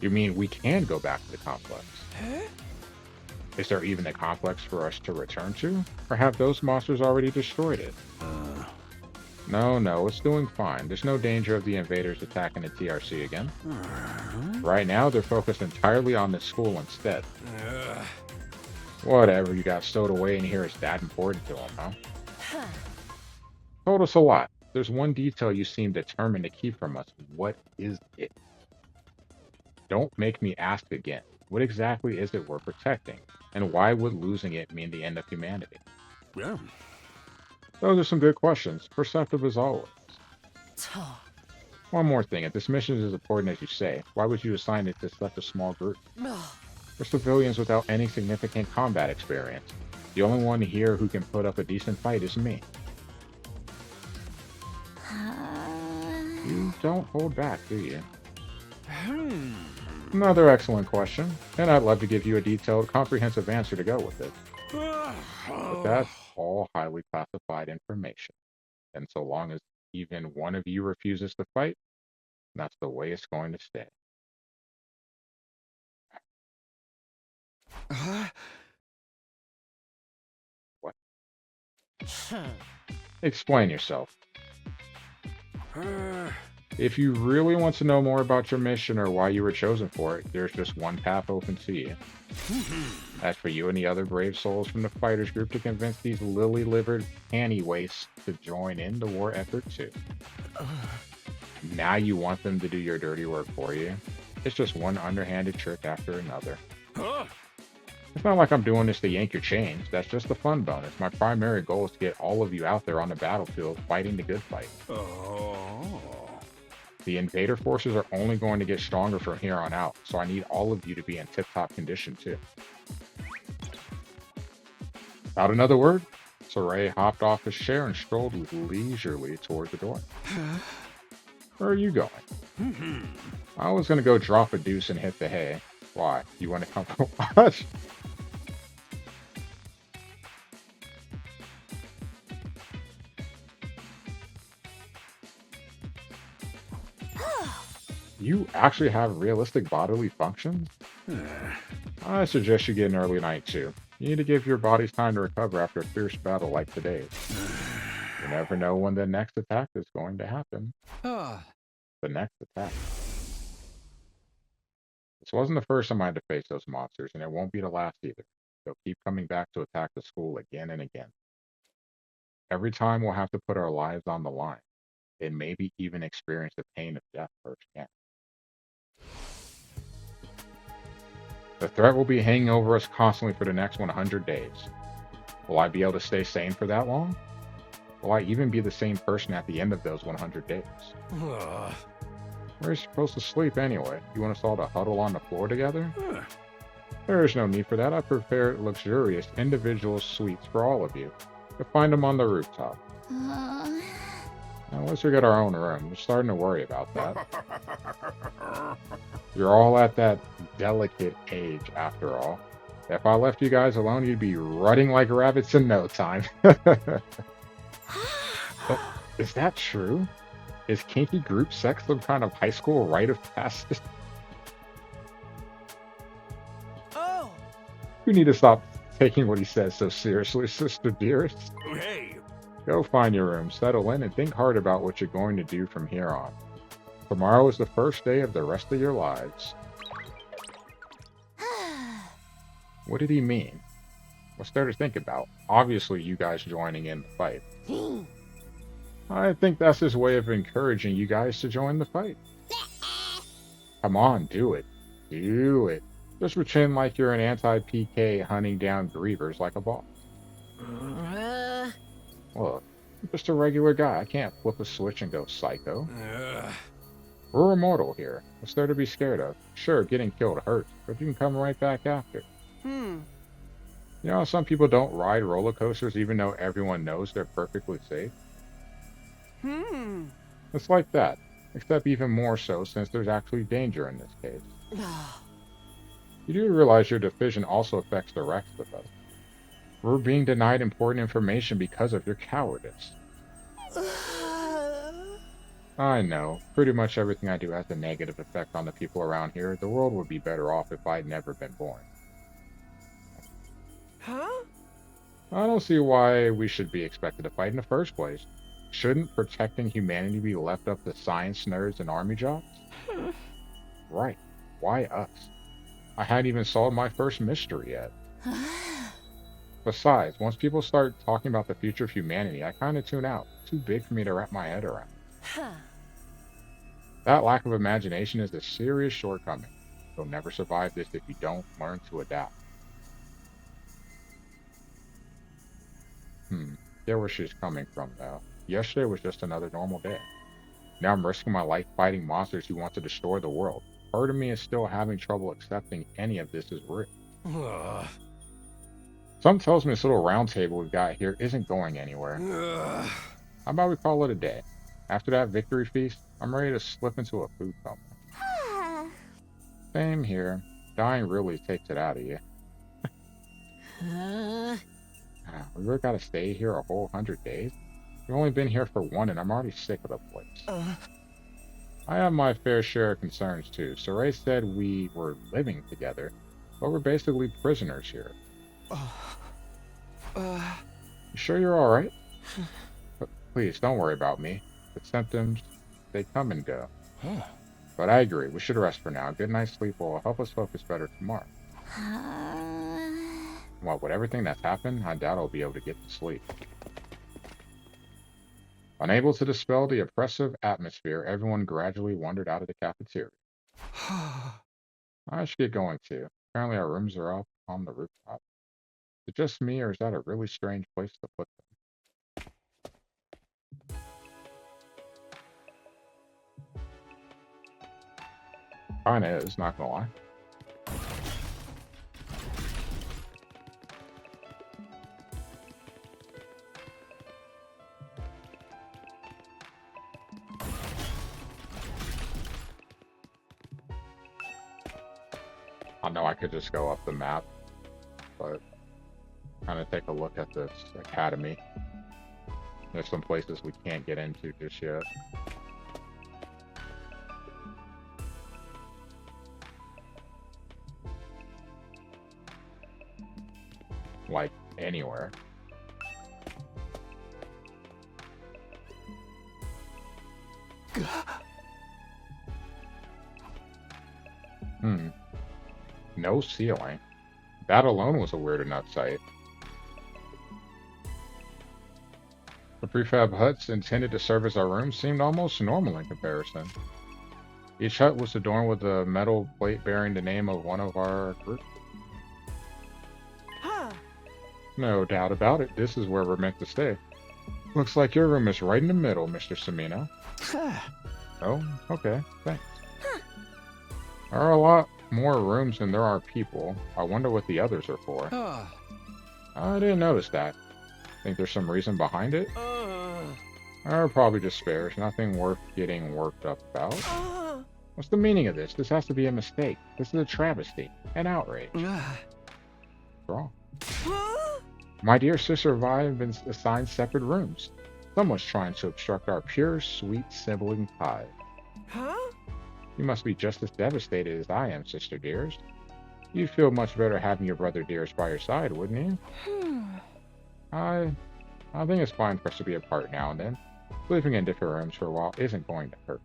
You mean we can go back to the complex? Is there even a complex for us to return to? Or have those monsters already destroyed it? No, it's doing fine. There's no danger of the invaders attacking the TRC again. Right now, they're focused entirely on the school instead. Whatever you got stowed away in here is that important to them, huh? Told us a lot. There's one detail you seem determined to keep from us. What is it? Don't make me ask again. What exactly is it we're protecting? And why would losing it mean the end of humanity? Those are some good questions. Perceptive as always. One more thing. If this mission is as important as you say, why would you assign it to such a small group? We're civilians without any significant combat experience. The only one here who can put up a decent fight is me. You don't hold back, do you? Another excellent question, and I'd love to give you a detailed, comprehensive answer to go with it. But that's all highly classified information. And so long as even one of you refuses to fight, that's the way it's going to stay. What? Explain yourself. If you really want to know more about your mission or why you were chosen for it, there's just one path open to you. That's for you and the other brave souls from the fighters group to convince these lily-livered panty wastes to join in the war effort too. Now you want them to do your dirty work for you. It's just one underhanded trick after another. Huh? It's not like I'm doing this to yank your chains. That's just the fun bonus. My primary goal is to get all of you out there on the battlefield fighting the good fight. Oh. The invader forces are only going to get stronger from here on out, so I need all of you to be in tip-top condition too. Without another word, Saray hopped off his chair and strolled leisurely toward the door. Where are you going? I was going to go drop a deuce and hit the hay. Why? You want to come watch? You actually have realistic bodily functions? I suggest you get an early night too. You need to give your bodies time to recover after a fierce battle like today's. You never know when the next attack is going to happen. The next attack. This wasn't the first time I had to face those monsters, and it won't be the last either. They'll keep coming back to attack the school again and again. Every time we'll have to put our lives on the line, and maybe even experience the pain of death firsthand. The threat will be hanging over us constantly for the next 100 days. Will I be able to stay sane for that long? Will I even be the same person at the end of those 100 days? Where are you supposed to sleep anyway? You want us all to huddle on the floor together? There is no need for that. I prepared luxurious individual suites for all of you. You'll find them on the rooftop. Now, at least we got our own room. We're starting to worry about that. You're all at that delicate age, after all. If I left you guys alone, you'd be rutting like rabbits in no time. Oh, is that true? Is kinky group sex some kind of high school rite of passage? Oh! You need to stop taking what he says so seriously, sister dearest. Hey. Go find your room, settle in, and think hard about what you're going to do from here on. Tomorrow is the first day of the rest of your lives. What did he mean? What's there to think about? Obviously, you guys joining in the fight. I think that's his way of encouraging you guys to join the fight. Come on, do it. Do it. Just pretend like you're an anti-PK hunting down grievers like a boss. Look, I'm just a regular guy. I can't flip a switch and go psycho. We're immortal here. What's there to be scared of? Sure, getting killed hurts, but you can come right back after. You know, some people don't ride roller coasters even though everyone knows they're perfectly safe. It's like that, except even more so since there's actually danger in this case. You do realize your division also affects the rest of us. We're being denied important information because of your cowardice. I know. Pretty much everything I do has a negative effect on the people around here. The world would be better off if I'd never been born. Huh? I don't see why we should be expected to fight in the first place. Shouldn't protecting humanity be left up to science nerds and army jocks? Right. Why us? I hadn't even solved my first mystery yet. Besides, once people start talking about the future of humanity, I kind of tune out. Too big for me to wrap my head around. That lack of imagination is a serious shortcoming. You'll never survive this if you don't learn to adapt. Get where she's coming from, though. Yesterday was just another normal day. Now I'm risking my life fighting monsters who want to destroy the world. Part of me is still having trouble accepting any of this is real. Something tells me this little round table we've got here isn't going anywhere. How about we call it a day? After that victory feast, I'm ready to slip into a food coma. Same here. Dying really takes it out of you. We really gotta stay here a whole 100 days? We've only been here for one and I'm already sick of the place. I have my fair share of concerns too. Saray said we were living together, but we're basically prisoners here. You sure you're all right? Please don't worry about me. The symptoms, they come and go. Huh. But I agree, we should rest for now. Good night's sleep will help us focus better tomorrow. Well, with everything that's happened, I doubt I'll be able to get to sleep. Unable to dispel the oppressive atmosphere, everyone gradually wandered out of the cafeteria. I should get going too. Apparently our rooms are up on the rooftop. Is it just me, or is that a really strange place to put them? Kinda is, not gonna lie. I know I could just go up the map, but kind of take a look at this academy. There's some places we can't get into just yet. Like, anywhere. No ceiling. That alone was a weird enough sight. The prefab huts intended to serve as our rooms seemed almost normal in comparison. Each hut was adorned with a metal plate bearing the name of one of our group. No doubt about it, this is where we're meant to stay. Looks like your room is right in the middle, Mr. Samino. Oh, okay, thanks. There are a lot more rooms than there are people. I wonder what the others are for. I didn't notice that. Think there's some reason behind it? Or probably just spares, nothing worth getting worked up about. What's the meaning of this? This has to be a mistake. This is a travesty, an outrage. What's wrong? My dear sister Vi have been assigned separate rooms. Someone's trying to obstruct our pure, sweet sibling tie. You must be just as devastated as I am, Sister Dearest. You'd feel much better having your brother Dearest by your side, wouldn't you? I think it's fine for us to be apart now and then. Living in different rooms for a while isn't going to hurt.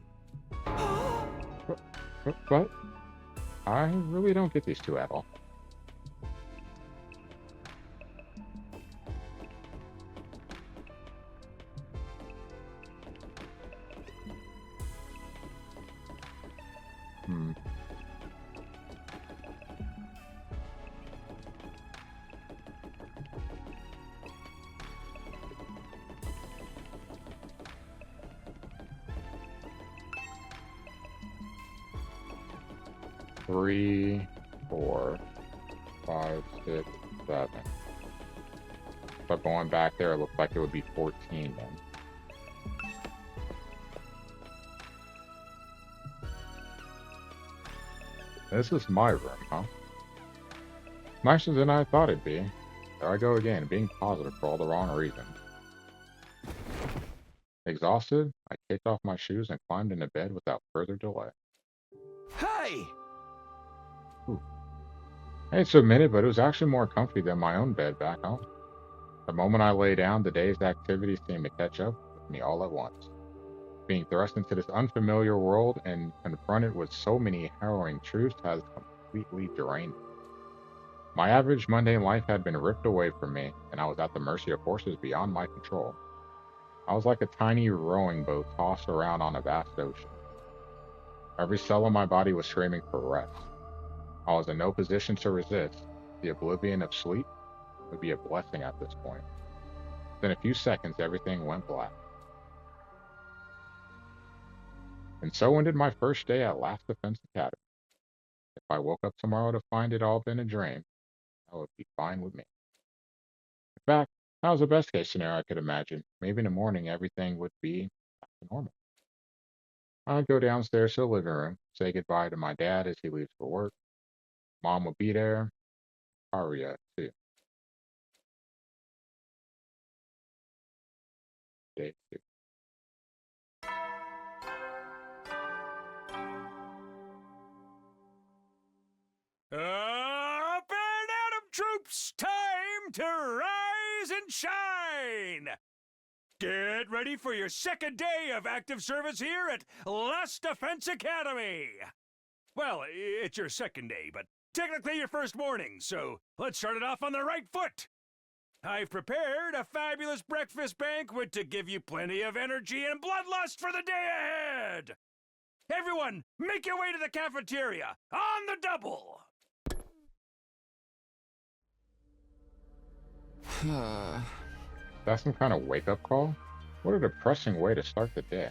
But I really don't get these two at all. Three, 4, 5, 6, 7. But going back there, it looks like it would be 14 then. This is my room, huh? Nicer than I thought it'd be. There I go again, being positive for all the wrong reasons. Exhausted, I kicked off my shoes and climbed into bed without further delay. Hey! I hate to admit it, but it was actually more comfy than my own bed back home. The moment I lay down, the day's activities seemed to catch up with me all at once. Being thrust into this unfamiliar world and confronted with so many harrowing truths has completely drained me. My average mundane life had been ripped away from me, and I was at the mercy of forces beyond my control. I was like a tiny rowing boat tossed around on a vast ocean. Every cell in my body was screaming for rest. I was in no position to resist. The oblivion of sleep would be a blessing at this point. Within a few seconds, everything went black. And so ended my first day at Last Defense Academy. If I woke up tomorrow to find it all been a dream, that would be fine with me. In fact, that was the best case scenario I could imagine. Maybe in the morning everything would be back to normal. I'd go downstairs to the living room, say goodbye to my dad as he leaves for work. Mom would be there. Aria, too. Day 2. Up and Atom troops, time to rise and shine! fine! Get ready for your second day of active service here at Last Defense Academy! Well, it's your second day, but technically your first morning, so let's start it off on the right foot! I've prepared a fabulous breakfast banquet to give you plenty of energy and bloodlust for the day ahead! Everyone, make your way to the cafeteria, on the double! That's some kind of wake-up call? What a depressing way to start the day.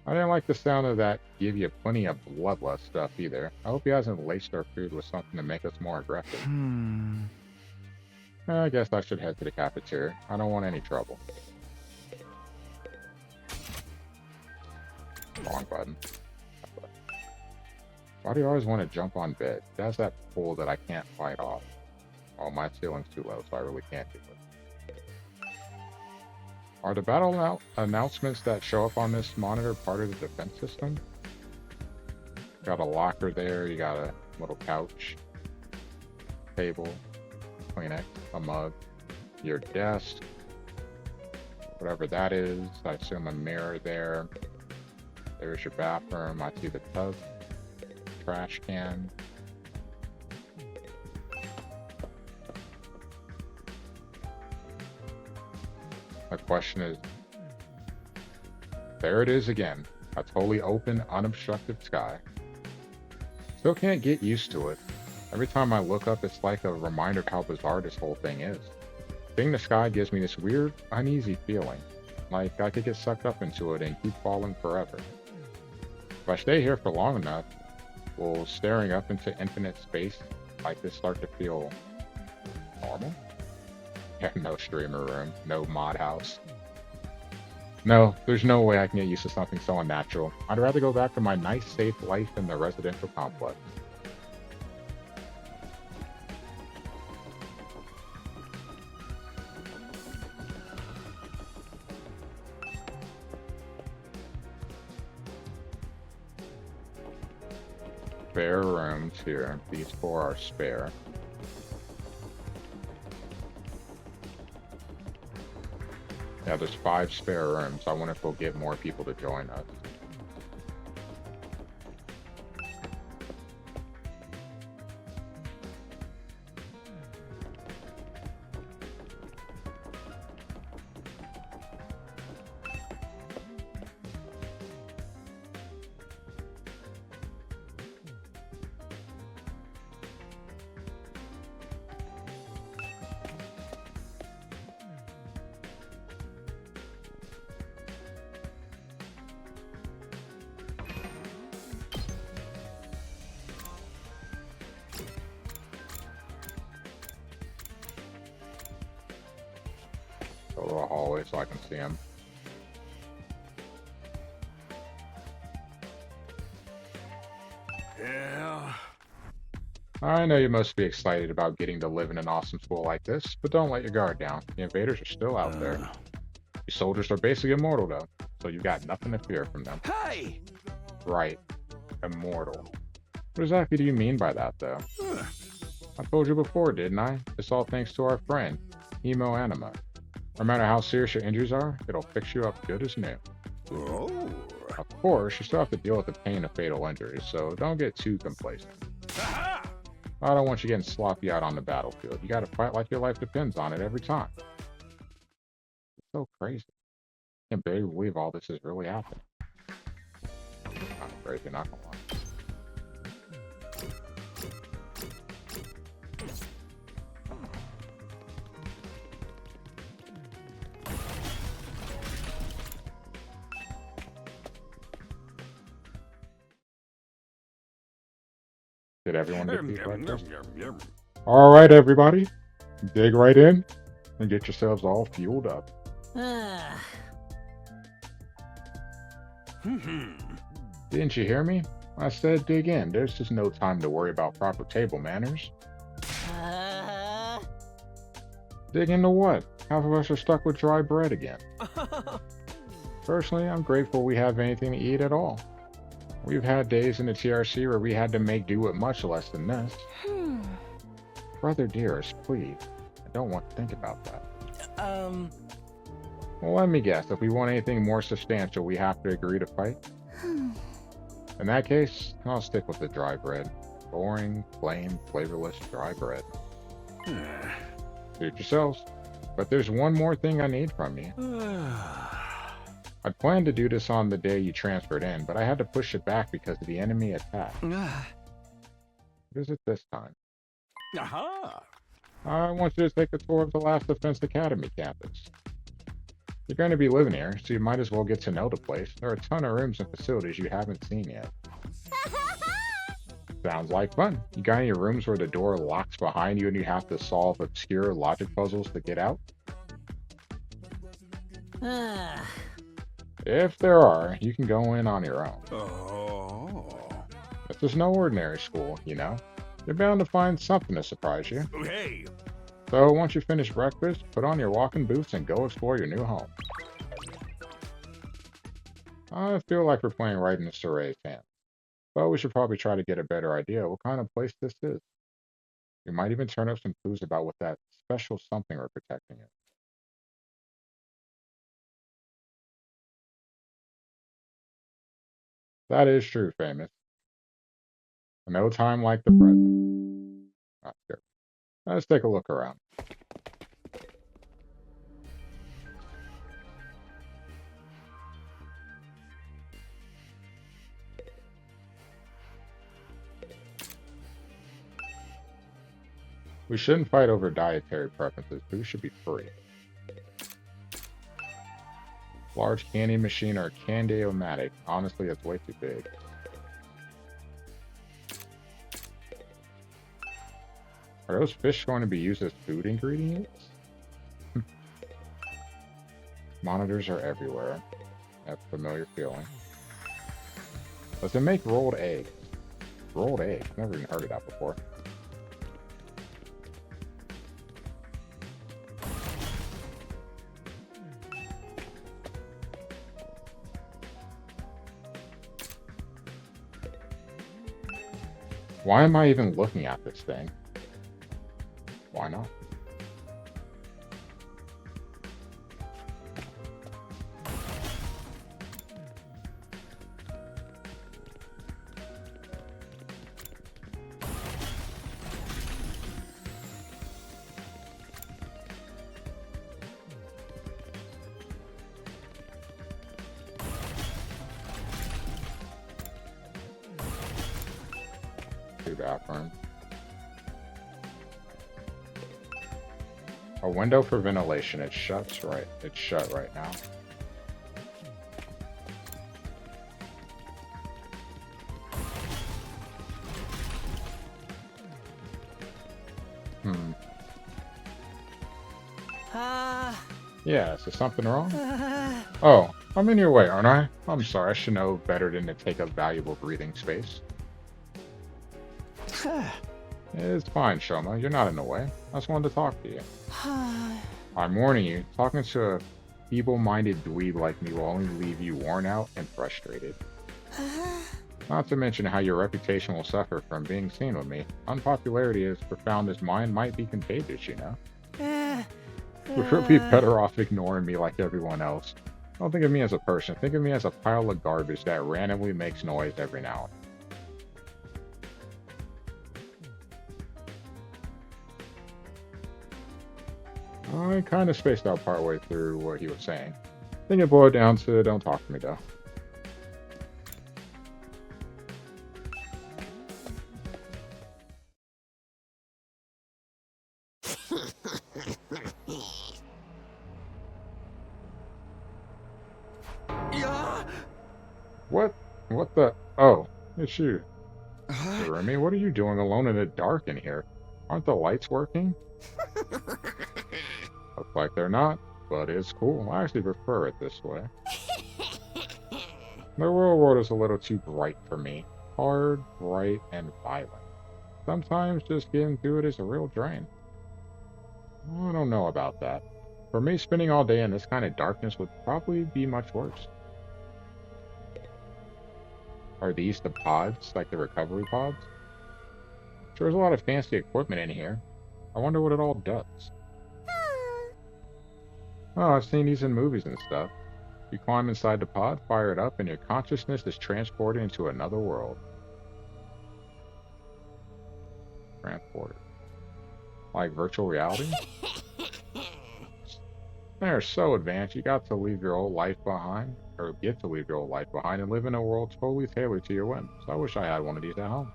I didn't like the sound of that give you plenty of bloodlust stuff either. I hope he hasn't laced our food with something to make us more aggressive. I guess I should head to the cafeteria. I don't want any trouble. Wrong button. Why do you always want to jump on bed? It has that pull that I can't fight off. Oh, my ceiling's too low, so I really can't do it. Are the battle announcements that show up on this monitor part of the defense system? Got a locker there, you got a little couch, table, Kleenex, a mug, your desk, whatever that is. I assume a mirror there. There's your bathroom. I see the tub, trash can. My question is, there it is again, a totally open, unobstructed sky. Still can't get used to it. Every time I look up, it's like a reminder of how bizarre this whole thing is. Seeing the sky gives me this weird, uneasy feeling, like I could get sucked up into it and keep falling forever. If I stay here for long enough, will staring up into infinite space like this start to feel normal? Yeah, no streamer room, no mod house. No, there's no way I can get used to something so unnatural. I'd rather go back to my nice, safe life in the residential complex. Spare rooms here. These 4 are spare. Yeah, there's 5 spare rooms. I wonder if we'll get more people to join us. Go to the hallway so I can see him. Yeah. I know you must be excited about getting to live in an awesome school like this, but don't let your guard down. The invaders are still out there. Your soldiers are basically immortal though, so you've got nothing to fear from them. Hey! Right. Immortal. What exactly do you mean by that though? I told you before, didn't I? It's all thanks to our friend, Hemo Anima. No matter how serious your injuries are, it'll fix you up good as new. Oh. Of course, you still have to deal with the pain of fatal injuries, so don't get too complacent. Aha! I don't want you getting sloppy out on the battlefield. You gotta fight like your life depends on it every time. It's so crazy. I can't barely believe all this is really happening. Kind of crazy, not gonna lie. Did everyone get these breakfast? All right, everybody, dig right in and get yourselves all fueled up. Didn't you hear me? I said dig in. There's just no time to worry about proper table manners. Dig into what? Half of us are stuck with dry bread again. Personally, I'm grateful we have anything to eat at all. We've had days in the TRC where we had to make do with much less than this. Brother dearest, please. I don't want to think about that. Well, let me guess. If we want anything more substantial, we have to agree to fight? In that case, I'll stick with the dry bread. Boring, plain, flavorless dry bread. Suit yourselves. But there's one more thing I need from you. I'd planned to do this on the day you transferred in, but I had to push it back because of the enemy attack. Visit this time. Aha! I want you to take a tour of the Last Defense Academy campus. You're going to be living here, so you might as well get to know the place. There are a ton of rooms and facilities you haven't seen yet. Sounds like fun. You got any rooms where the door locks behind you and you have to solve obscure logic puzzles to get out? If there are, you can go in on your own. Oh. This is no ordinary school, you know. You're bound to find something to surprise you. Hey! So once you finish breakfast, put on your walking boots and go explore your new home. I feel like we're playing right in the Surrey's hand. But we should probably try to get a better idea what kind of place this is. We might even turn up some clues about what that special something we're protecting is. That is true, Famous. No time like the present. Not sure. Let's take a look around. We shouldn't fight over dietary preferences. Food should be free. Large candy machine or Candy-O-Matic. Honestly, it's way too big. Are those fish going to be used as food ingredients? Monitors are everywhere. That's a familiar feeling. Does it make rolled eggs? Rolled eggs? Never even heard of that before. Why am I even looking at this thing? Why not? Bathroom. A window for ventilation. It's shut right now. Yeah, is there something wrong? Oh, I'm in your way, aren't I? I'm sorry, I should know better than to take up valuable breathing space. It's fine, Shoma. You're not in the way. I just wanted to talk to you. I'm warning you, talking to a feeble-minded dweeb like me will only leave you worn out and frustrated. Not to mention how your reputation will suffer from being seen with me. Unpopularity as profound as mine might be contagious, you know? We'd be better off ignoring me like everyone else. Don't think of me as a person. Think of me as a pile of garbage that randomly makes noise every now and then. I kind of spaced out partway through what he was saying. I think it boiled down to don't talk to me, though. What the? Oh, it's you. Remy, what are you doing alone in the dark in here? Aren't the lights working? Looks like they're not, but it's cool. I actually prefer it this way. The real world is a little too bright for me. Hard, bright, and violent. Sometimes just getting through it is a real drain. I don't know about that. For me, spending all day in this kind of darkness would probably be much worse. Are these the pods, like the recovery pods? Sure, there's a lot of fancy equipment in here. I wonder what it all does. Oh, I've seen these in movies and stuff. You climb inside the pod, fire it up, and your consciousness is transported into another world. Transported. Like virtual reality? They're so advanced, you got to leave your old life behind, or get to leave your old life behind and live in a world totally tailored to your whims. I wish I had one of these at home.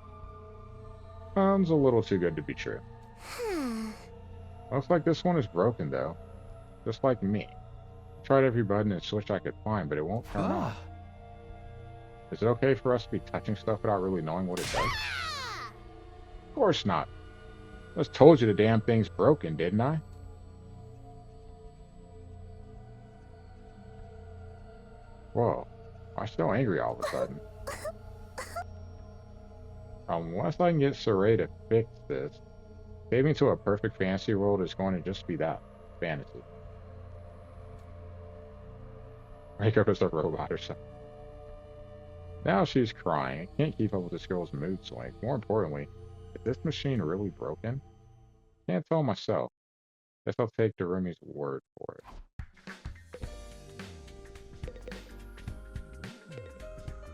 Sounds a little too good to be true. Looks like this one is broken though. Just like me. I tried every button and switch I could find, but it won't turn on. Is it okay for us to be touching stuff without really knowing what it does? Of course not. I just told you the damn thing's broken, didn't I? Whoa. I'm so angry all of a sudden. Unless I can get Saray to fix this, saving to a perfect fantasy world is going to just be that. Fantasy. Wake up as a robot or something. Now she's crying. I can't keep up with this girl's mood swings. More importantly, is this machine really broken? Can't tell myself. Guess I'll take Darumi's word for it.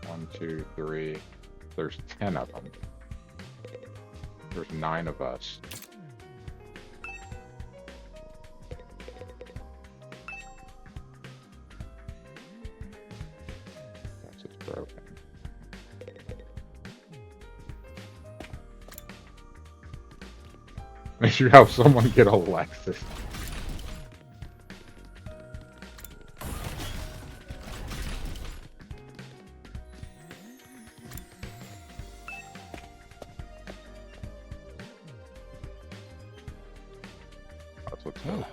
1, 2, 3. There's 10 of them. There's 9 of us. That's just broken. Make sure you help someone get a Lexus. That's what's new.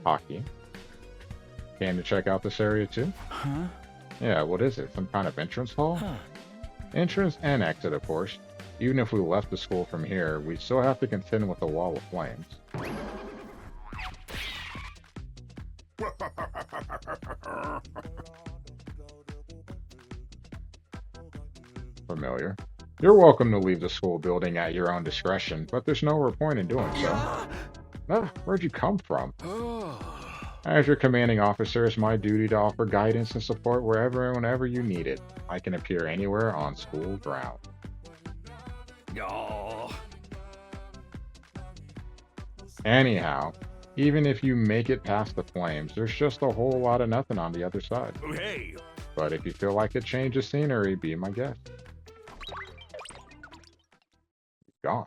Hockey. Came to check out this area too? Huh? Yeah, what is it? Some kind of entrance hall? Huh. Entrance and exit, of course. Even if we left the school from here, we'd still have to contend with the wall of flames. Familiar. You're welcome to leave the school building at your own discretion, but there's no point in doing so. Ah, where'd you come from? As your commanding officer, it's my duty to offer guidance and support wherever and whenever you need it. I can appear anywhere on school ground. Anyhow, even if you make it past the flames, there's just a whole lot of nothing on the other side. Hey! But if you feel like a change of scenery, be my guest. He's gone.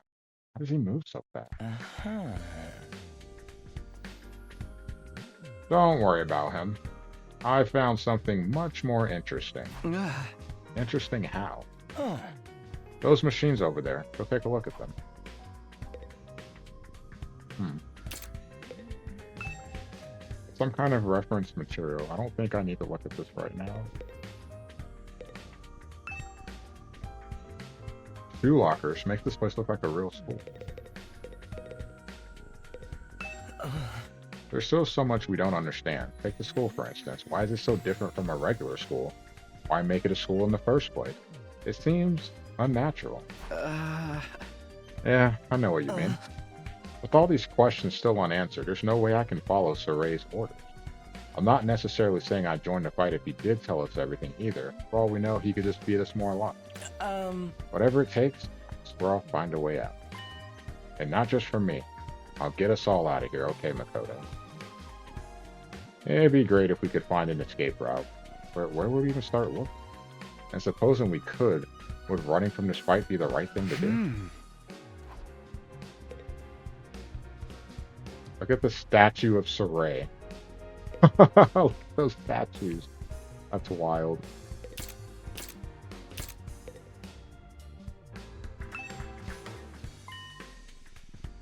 How does he move so fast? Don't worry about him. I found something much more interesting. Interesting how? Those machines over there. Go take a look at them. Some kind of reference material. I don't think I need to look at this right now. Shoe lockers make this place look like a real school. There's still so much we don't understand. Take the school, for instance. Why is it so different from a regular school? Why make it a school in the first place? It seems unnatural. Yeah, I know what you mean. With all these questions still unanswered, there's no way I can follow Saray's orders. I'm not necessarily saying I'd join the fight if he did tell us everything either. For all we know, he could just beat us more alive. Whatever it takes, I swear I'll find a way out. And not just for me. I'll get us all out of here, okay, Makoto? It'd be great if we could find an escape route. Where would we even start looking? And supposing we could, would running from this fight be the right thing to do? Look at the statue of Saray. Look at those statues. That's wild.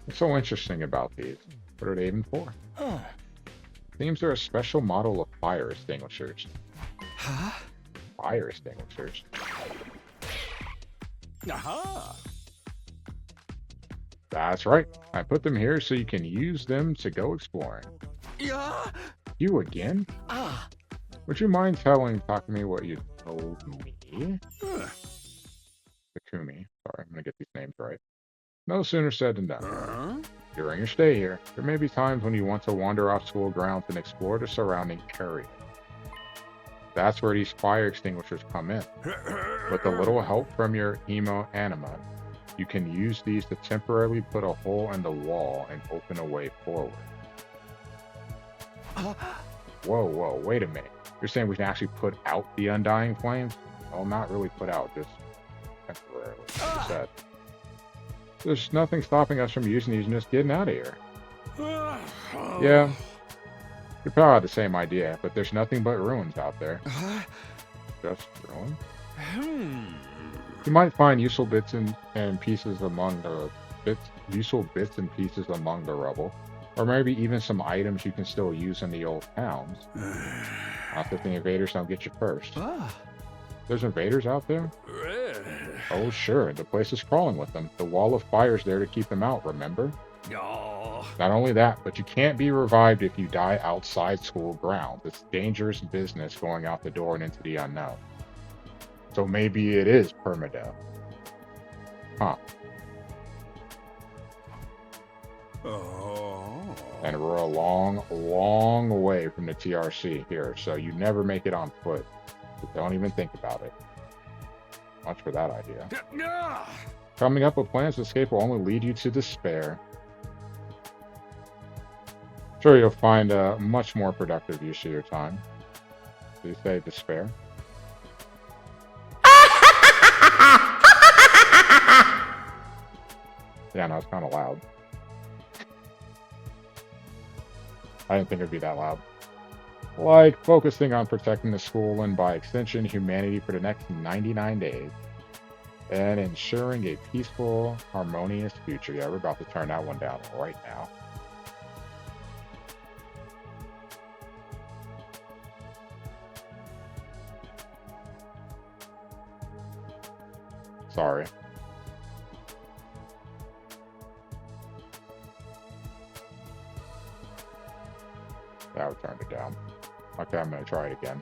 What's so interesting about these? What are they even for? Seems they're a special model of fire extinguishers. Huh? Fire extinguishers. Aha! That's right. I put them here so you can use them to go exploring. Yeah. You again? Ah. Would you mind talking to me what you told me? Takumi. Sorry, I'm gonna get these names right. No sooner said than done. During your stay here, there may be times when you want to wander off school grounds and explore the surrounding area. That's where these fire extinguishers come in. With a little help from your Hemo Anima, you can use these to temporarily put a hole in the wall and open a way forward. Whoa, wait a minute. You're saying we can actually put out the undying flames? Well, not really put out, just temporarily. Like I said. There's nothing stopping us from using these and just getting out of here. Yeah. You probably have the same idea, but there's nothing but ruins out there. Just ruins? You might find useful bits and pieces among the rubble, or maybe even some items you can still use in the old towns. Not that the invaders don't get you first. There's invaders out there? Oh sure, the place is crawling with them. The wall of fire's there to keep them out, remember? Not only that, but you can't be revived if you die outside school grounds. It's dangerous business going out the door and into the unknown. So maybe it is permadeath. Huh. And we're a long way from the TRC here, so you never make it on foot. But don't even think about it. Much for that idea. Coming up with plans to escape will only lead you to despair. Sure, you'll find a much more productive use of your time. Did you say despair? Yeah, no, it's kind of loud. I didn't think it'd be that loud. Like focusing on protecting the school and by extension humanity for the next 99 days. And ensuring a peaceful, harmonious future. Yeah, we're about to turn that one down right now. Sorry. That would turn it down. Okay, I'm gonna try it again.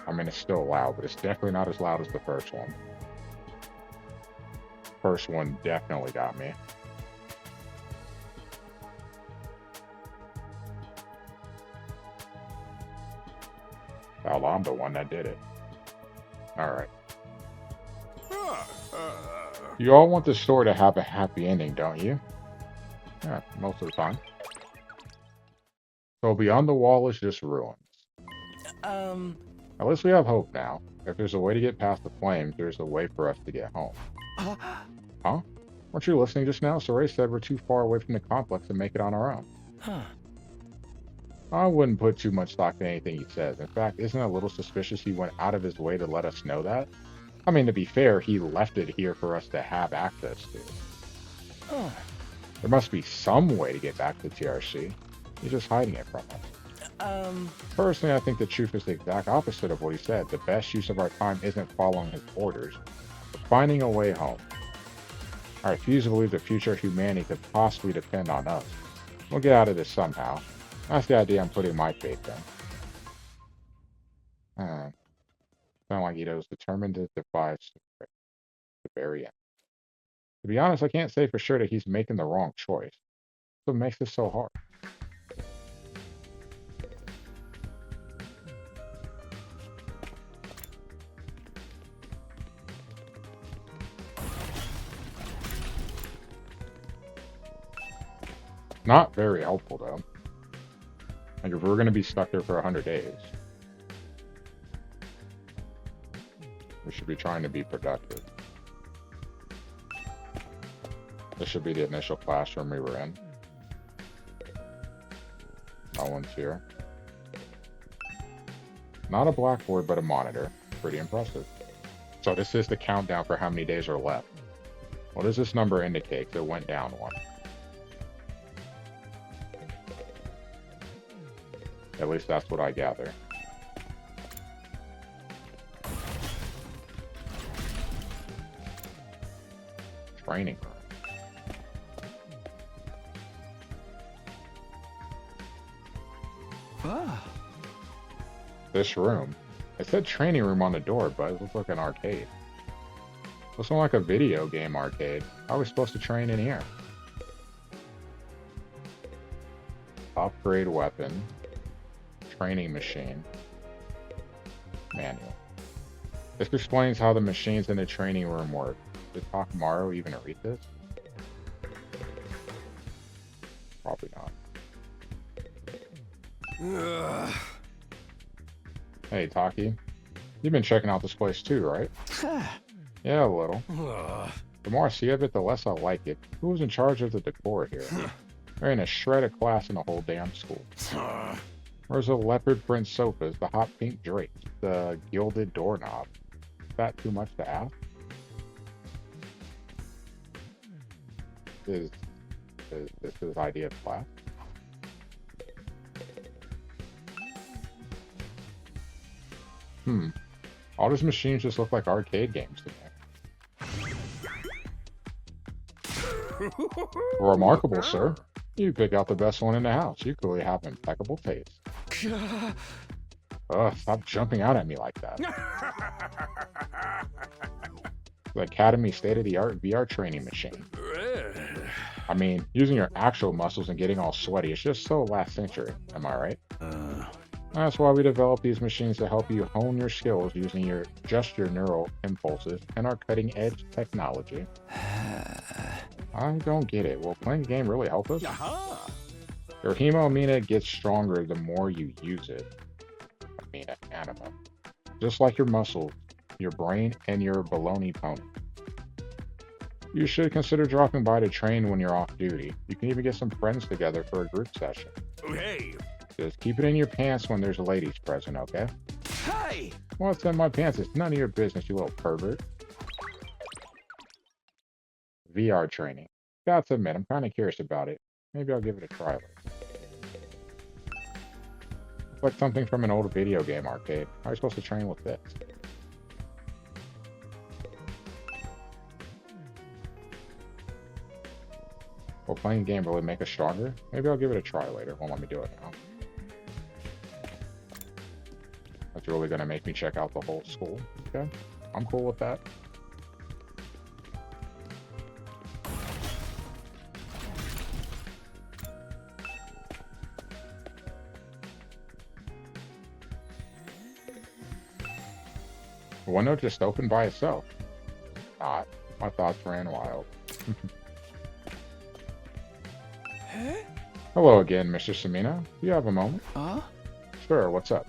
I mean, it's still loud, but it's definitely not as loud as the first one. First one definitely got me. Well, I'm the one that did it. Alright. You all want the story to have a happy ending, don't you? Yeah, most of the time. So beyond the wall is just ruins. At least we have hope now. If there's a way to get past the flames, there's a way for us to get home. Huh? Weren't you listening just now? Saray said we're too far away from the complex to make it on our own. I wouldn't put too much stock in anything he says. In fact, isn't it a little suspicious he went out of his way to let us know that? I mean, to be fair, he left it here for us to have access to. There must be some way to get back to the TRC. He's just hiding it from us. Personally, I think the truth is the exact opposite of what he said. The best use of our time isn't following his orders, but finding a way home. I refuse to believe the future of humanity could possibly depend on us. We'll get out of this somehow. That's the idea I'm putting my faith in. Sound like he was determined to defy the very end. To be honest, I can't say for sure that he's making the wrong choice. That's what makes this so hard. Not very helpful, though. Like, if we're going to be stuck there for 100 days, we should be trying to be productive. This should be the initial classroom we were in. No one's here. Not a blackboard, but a monitor. Pretty impressive. So this is the countdown for how many days are left. What does this number indicate? It went down one. At least that's what I gather. Training room. This room. It said training room on the door, but it looks like an arcade. Looks more like a video game arcade. How are we supposed to train in here? Upgrade weapon. Training machine. Manual. This explains how the machines in the training room work. Did Takamaru even read this? Probably not. Hey, Taki. You've been checking out this place too, right? Yeah, a little. The more I see of it, the less I like it. Who's in charge of the decor here? There ain't a shred of class in the whole damn school. Where's the leopard print sofas, the hot pink drapes, the gilded doorknob? Is that too much to ask? Is this his idea of class? All these machines just look like arcade games to me. Remarkable, sir. You pick out the best one in the house. You clearly have impeccable taste. Ugh, stop jumping out at me like that. The Academy state-of-the-art VR training machine. I mean, using your actual muscles and getting all sweaty is just so last century, am I right? That's why we developed these machines to help you hone your skills using your neural impulses and our cutting-edge technology. I don't get it. Will playing the game really help us? Your Hemo gets stronger the more you use it. Anima. Just like your muscles, your brain, and your baloney pony. You should consider dropping by to train when you're off duty. You can even get some friends together for a group session. Hey! Just keep it in your pants when there's ladies present, okay? Hey! What's in my pants? It's none of your business, you little pervert. VR training. Gotta admit, I'm kind of curious about it. Maybe I'll give it a try later. It's like something from an old video game arcade. How are you supposed to train with this? Will playing a game really make us stronger? Maybe I'll give it a try later. Won't let me do it now. That's really going to make me check out the whole school. Okay, I'm cool with that. The window just opened by itself. God, my thoughts ran wild. Hello again, Mr. Samina. Do you have a moment? Sure, what's up?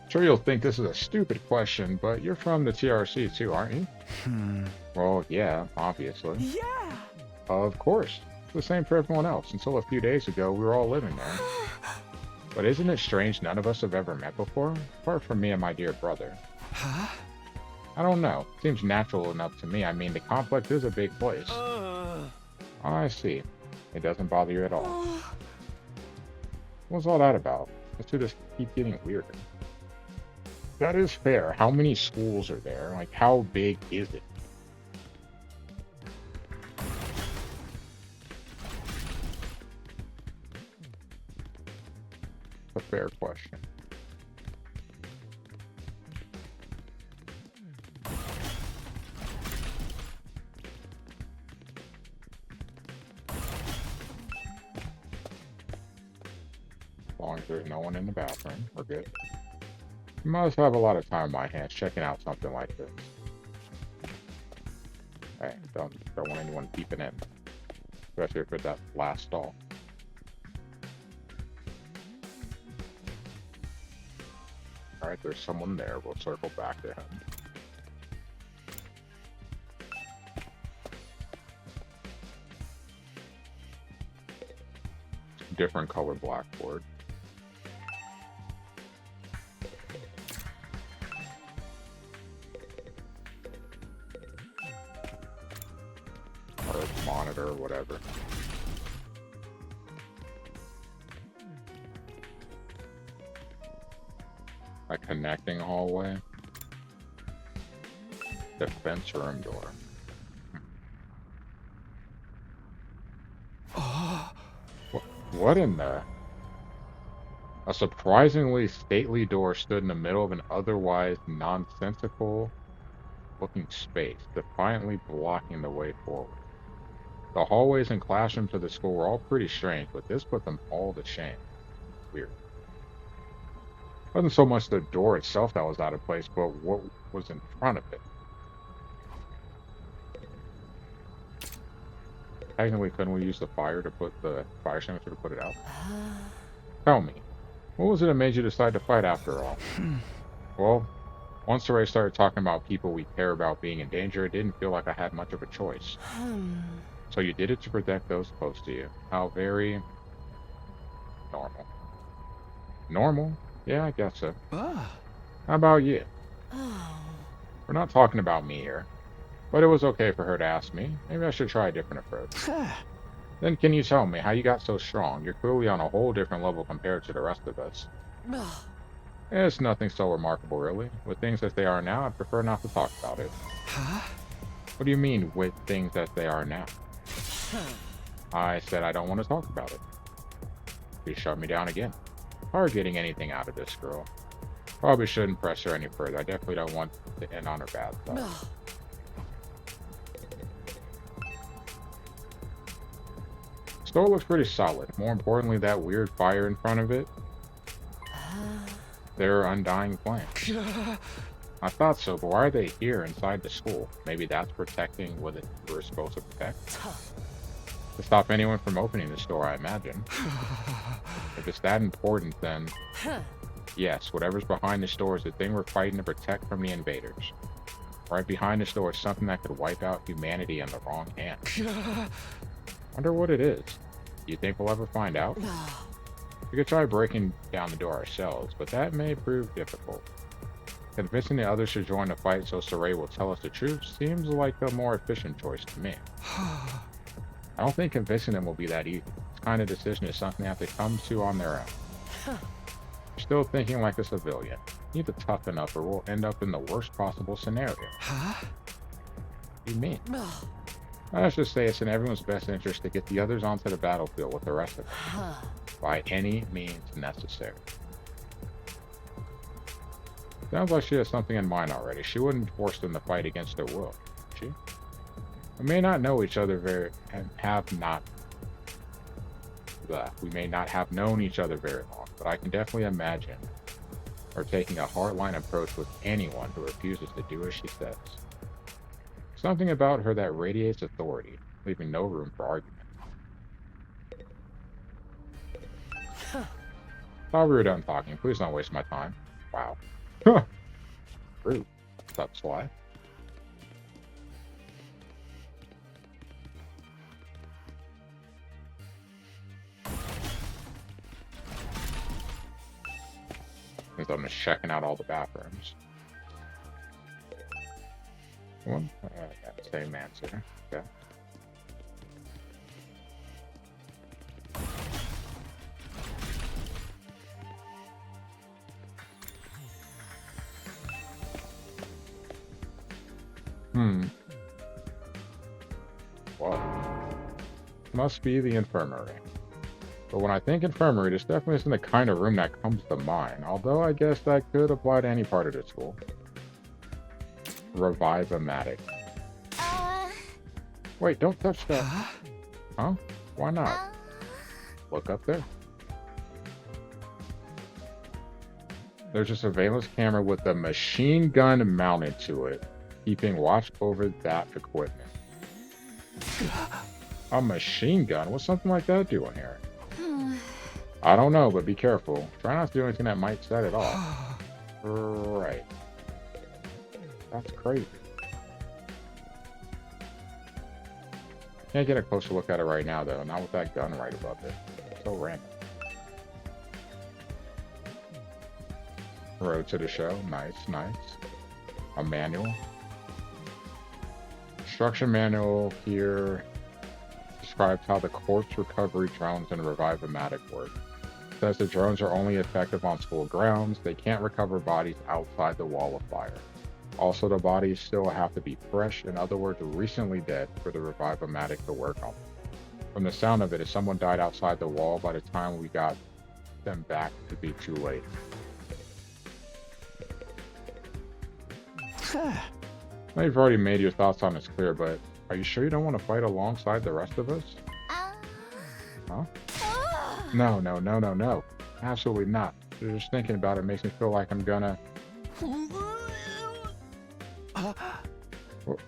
Sure you'll think this is a stupid question, but you're from the TRC too, aren't you? Well, yeah, obviously. Yeah! Of course. It's the same for everyone else. Until a few days ago, we were all living there. But isn't it strange none of us have ever met before? Apart from me and my dear brother. Huh? I don't know. Seems natural enough to me. I mean, the complex is a big place. I see. It doesn't bother you at all. What's all that about? Let's do this keep getting weirder. That is fair. How many schools are there? Like, how big is it? A fair question. As long as there's no one in the bathroom, we're good. I must have a lot of time on my hands checking out something like this. Hey, don't want anyone peeping in. Especially for that last stall. Alright, there's someone there. We'll circle back to him. Different color blackboard. Or monitor or whatever. A connecting hallway. Defense room door. What in the... A surprisingly stately door stood in the middle of an otherwise nonsensical looking space, defiantly blocking the way forward. The hallways and classrooms of the school were all pretty strange, but this put them all to shame. Weird. It wasn't so much the door itself that was out of place, but what was in front of it. Technically, couldn't we use the fire extinguisher to put it out? Tell me, what was it that made you decide to fight after all? Well, once Saray started talking about people we care about being in danger, it didn't feel like I had much of a choice. So you did it to protect those close to you. How very normal. Normal? Yeah, I guess so. How about you? We're not talking about me here. But it was okay for her to ask me. Maybe I should try a different approach. Then can you tell me how you got so strong? You're clearly on a whole different level compared to the rest of us. It's nothing so remarkable, really. With things as they are now, I'd prefer not to talk about it. What do you mean, with things as they are now? I said I don't want to talk about it. She shut me down again. Hard getting anything out of this girl. Probably shouldn't press her any further. I definitely don't want to end on her bad side. Store looks pretty solid. More importantly, that weird fire in front of it. They're undying flames. I thought so, but why are they here inside the school? Maybe that's protecting what we're supposed to protect? To stop anyone from opening the store, I imagine. If it's that important, then yes, whatever's behind the store is the thing we're fighting to protect from the invaders. Right behind the store is something that could wipe out humanity in the wrong hands. Wonder what it is. Do you think we'll ever find out? We could try breaking down the door ourselves, but that may prove difficult. Convincing the others to join the fight so Saray will tell us the truth seems like a more efficient choice to me. I don't think convincing them will be that easy. This kind of decision is something they have to come to on their own. You're still thinking like a civilian. You need to toughen up or we'll end up in the worst possible scenario. What do you mean? Let's just say it's in everyone's best interest to get the others onto the battlefield with the rest of them. By any means necessary. Sounds like she has something in mind already. She wouldn't force them to fight against their will, would she? We may not know each other we may not have known each other very long, but I can definitely imagine her taking a hardline approach with anyone who refuses to do as she says. Something about her that radiates authority, leaving no room for argument. Thought we were done talking. Please don't waste my time. Wow. Rude. That's why. Because I'm just checking out all the bathrooms. One? Yeah, same answer. Okay. Well, must be the infirmary. But when I think infirmary, this definitely isn't the kind of room that comes to mind. Although I guess that could apply to any part of the school. Revive-O-Matic. Wait, don't touch that. Huh? Why not? Look up there. There's a surveillance camera with a machine gun mounted to it, keeping watch over that equipment. A machine gun? What's something like that doing here? I don't know, but be careful. Try not to do anything that might set it off. Right. That's crazy. Can't get a closer look at it right now, though. Not with that gun right above it. So random. Road to the show. Nice, nice. A manual. Instruction manual here describes how the corpse recovery drones and Revive-O-Matic work. It says the drones are only effective on school grounds. They can't recover bodies outside the wall of fire. Also, the bodies still have to be fresh, in other words, recently dead, for the Revive-O-Matic to work on them. From the sound of it, if someone died outside the wall by the time we got them back to be too late. Now you've already made your thoughts on this clear, but are you sure you don't want to fight alongside the rest of us? Huh? No, no, no, no, no. Absolutely not. Just thinking about it makes me feel like I'm gonna...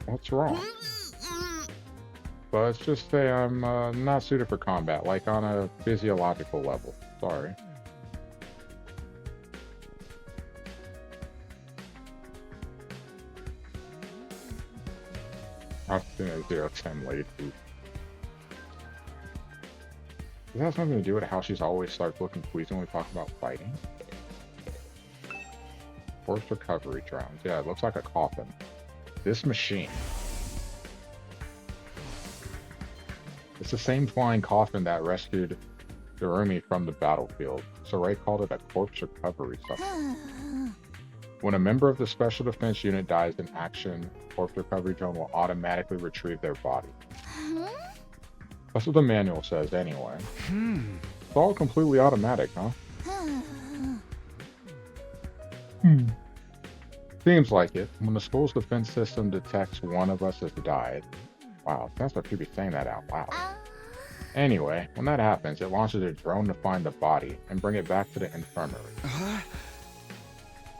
What's wrong? Let's just say I'm not suited for combat, like on a physiological level. Sorry. I'm doing a 0-10 lady. Does that have something to do with how she's always starts looking pleased when we talk about fighting? Corpse recovery drones. Yeah, it looks like a coffin. This machine. It's the same flying coffin that rescued Durumi from the battlefield, so Ray called it a corpse recovery something. When a member of the Special Defense Unit dies in action, corpse recovery drone will automatically retrieve their body. That's what the manual says anyway. It's all completely automatic, huh? Seems like it. When the school's defense system detects one of us has died. Wow, that's what you'd be saying that out loud. Anyway, when that happens, it launches a drone to find the body and bring it back to the infirmary.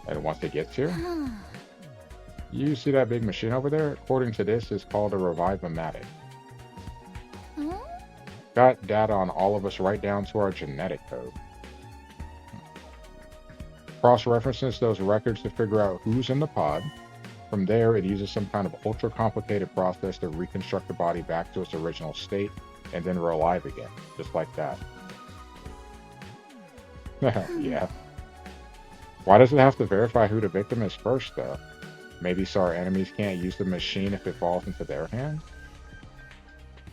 And once it gets here, you see that big machine over there? According to this, is called a Revive-O-Matic. Got data on all of us right down to our genetic code. Cross-references those records to figure out who's in the pod. From there, it uses some kind of ultra-complicated process to reconstruct the body back to its original state and then revive again, just like that. Yeah. Why does it have to verify who the victim is first, though? Maybe so our enemies can't use the machine if it falls into their hands?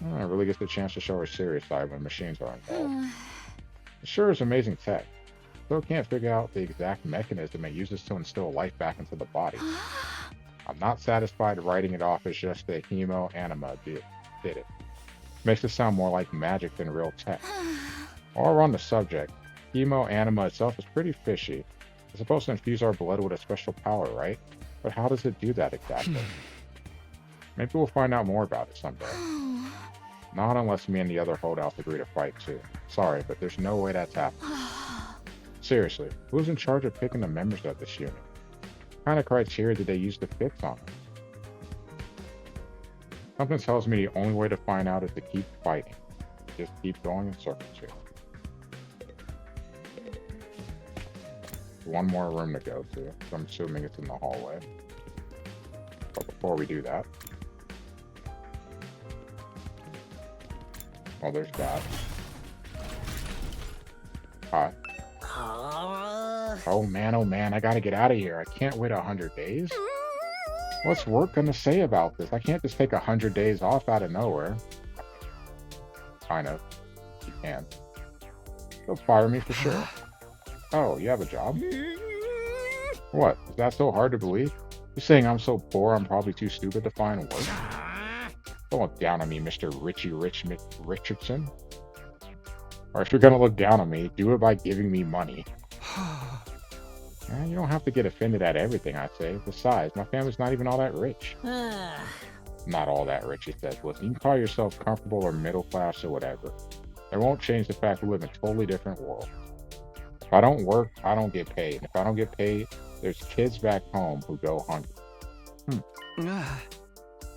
Oh, it really gets the chance to show her serious side when machines are involved. It sure is amazing tech. Still can't figure out the exact mechanism it uses to instill life back into the body. I'm not satisfied writing it off as just the hemo-anima did it. Makes it sound more like magic than real tech. While we're on the subject, hemo-anima itself is pretty fishy. It's supposed to infuse our blood with a special power, right? But how does it do that exactly? Maybe we'll find out more about it someday. Not unless me and the other holdouts agree to fight too. Sorry, but there's no way that's happening. Seriously, who's in charge of picking the members of this unit? What kind of criteria did they use to fix on us? Something tells me the only way to find out is to keep fighting. Just keep going in circles here. One more room to go to, so I'm assuming it's in the hallway. But before we do that... Well, there's that. Hi. Oh man, I gotta get out of here. I can't wait 100 days. What's work gonna say about this? I can't just take 100 days off out of nowhere. Kind of. You can. They'll fire me for sure. Oh, you have a job? What? Is that so hard to believe? You're saying I'm so poor I'm probably too stupid to find work? Don't look down on me, Mr. Richardson. Or if you're gonna look down on me, do it by giving me money. You don't have to get offended at everything I say. Besides, my family's not even all that rich. Not all that rich, he says. Listen, you can call yourself comfortable or middle class or whatever. It won't change the fact we live in a totally different world. If I don't work, I don't get paid. And if I don't get paid, there's kids back home who go hungry.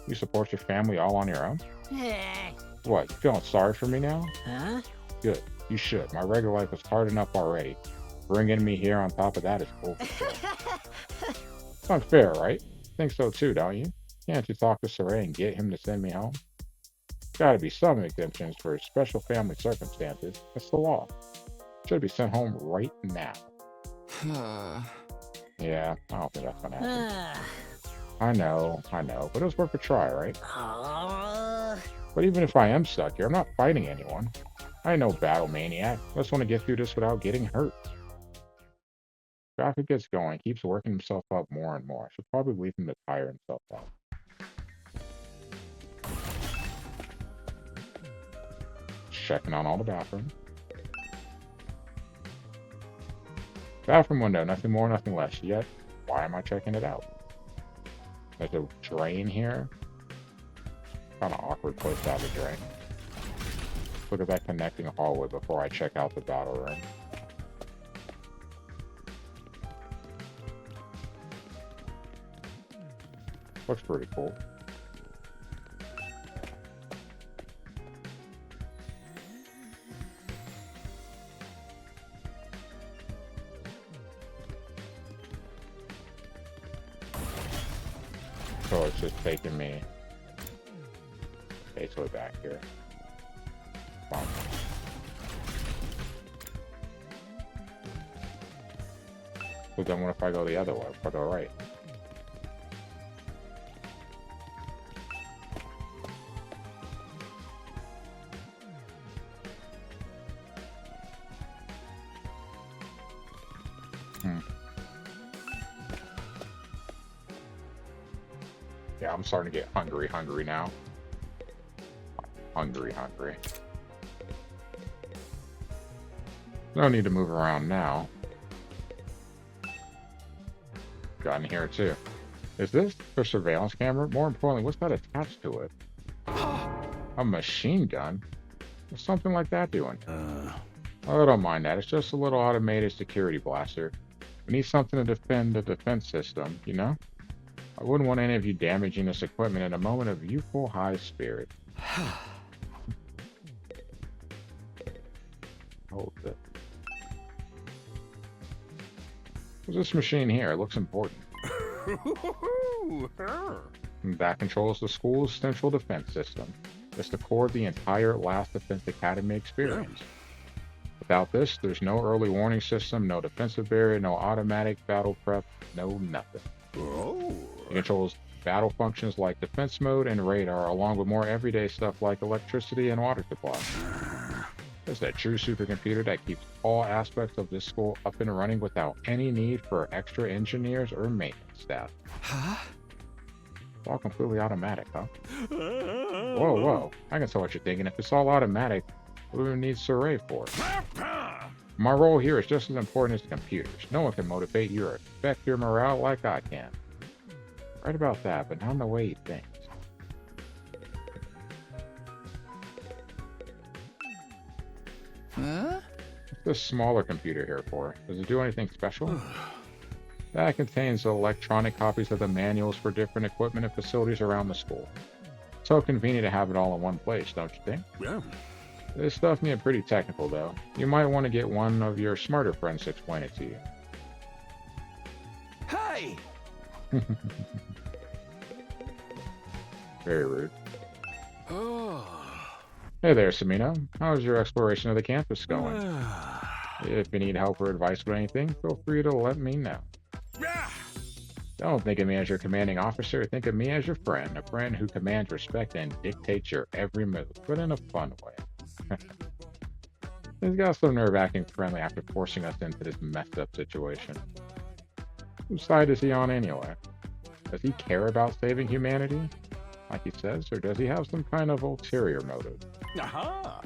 You support your family all on your own? What, you feeling sorry for me now? Good, you should. My regular life was hard enough already. Bringing me here on top of that is overkill. It's unfair, right? Think so too, don't you? Can't you talk to Saray and get him to send me home? Gotta be some exemptions for special family circumstances. It's the law. Should be sent home right now. Yeah, I don't think that's gonna happen. I know, but it was worth a try, right? But even if I am stuck here, I'm not fighting anyone. I ain't no battle maniac. I just want to get through this without getting hurt. Traffic gets going, keeps working himself up more and more. I should probably leave him to tire himself out. Checking on all the bathrooms. Bathroom window, nothing more, nothing less. Yet, why am I checking it out? There's a drain here. Kind of awkward place to have a drain. Look at that connecting hallway before I check out the battle room. Looks pretty cool. So it's just taking me basically back here. Fine. But then what if I go the other way? If I go right? Yeah, I'm starting to get hungry now. Hungry. No need to move around now. Got in here too. Is this a surveillance camera? More importantly, what's that attached to it? A machine gun? What's something like that doing? Oh, I don't mind that. It's just a little automated security blaster. We need something to defend the defense system, you know? I wouldn't want any of you damaging this equipment in a moment of youthful high spirit. Hold it. What's this machine here? It looks important. That controls the school's central defense system. It's the core of the entire Last Defense Academy experience. Without this, there's no early warning system, no defensive barrier, no automatic battle prep, no nothing. It controls battle functions like defense mode and radar, along with more everyday stuff like electricity and water supply. It's a true supercomputer that keeps all aspects of this school up and running without any need for extra engineers or maintenance staff. It's all completely automatic, huh? Whoa. I can tell what you're thinking. If it's all automatic, what do we need Saray for? My role here is just as important as the computers. No one can motivate you or affect your morale like I can. Right about that, but not in the way he thinks. Huh? What's this smaller computer here for? Does it do anything special? That contains electronic copies of the manuals for different equipment and facilities around the school. So convenient to have it all in one place, don't you think? Yeah. This stuff can get pretty technical, though. You might want to get one of your smarter friends to explain it to you. Hey! Very rude. Oh. Hey there, Samino. How's your exploration of the campus going? If you need help or advice with anything, feel free to let me know. Don't think of me as your commanding officer. Think of me as your friend. A friend who commands respect and dictates your every move, but in a fun way. He's got some nerve acting friendly after forcing us into this messed up situation. Whose side is he on anyway? Does he care about saving humanity, like he says, or does he have some kind of ulterior motive? Aha!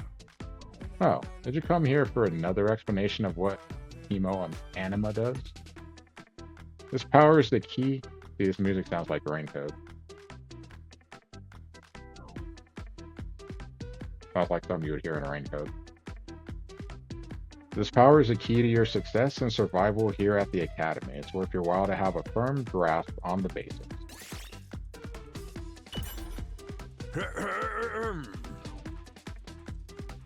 Oh, did you come here for another explanation of what Hemo and Anima does? This power is the key. See, this music sounds like rain code. Sounds like something you would hear in a rain code. This power is the key to your success and survival here at the Academy. It's worth your while to have a firm grasp on the basics.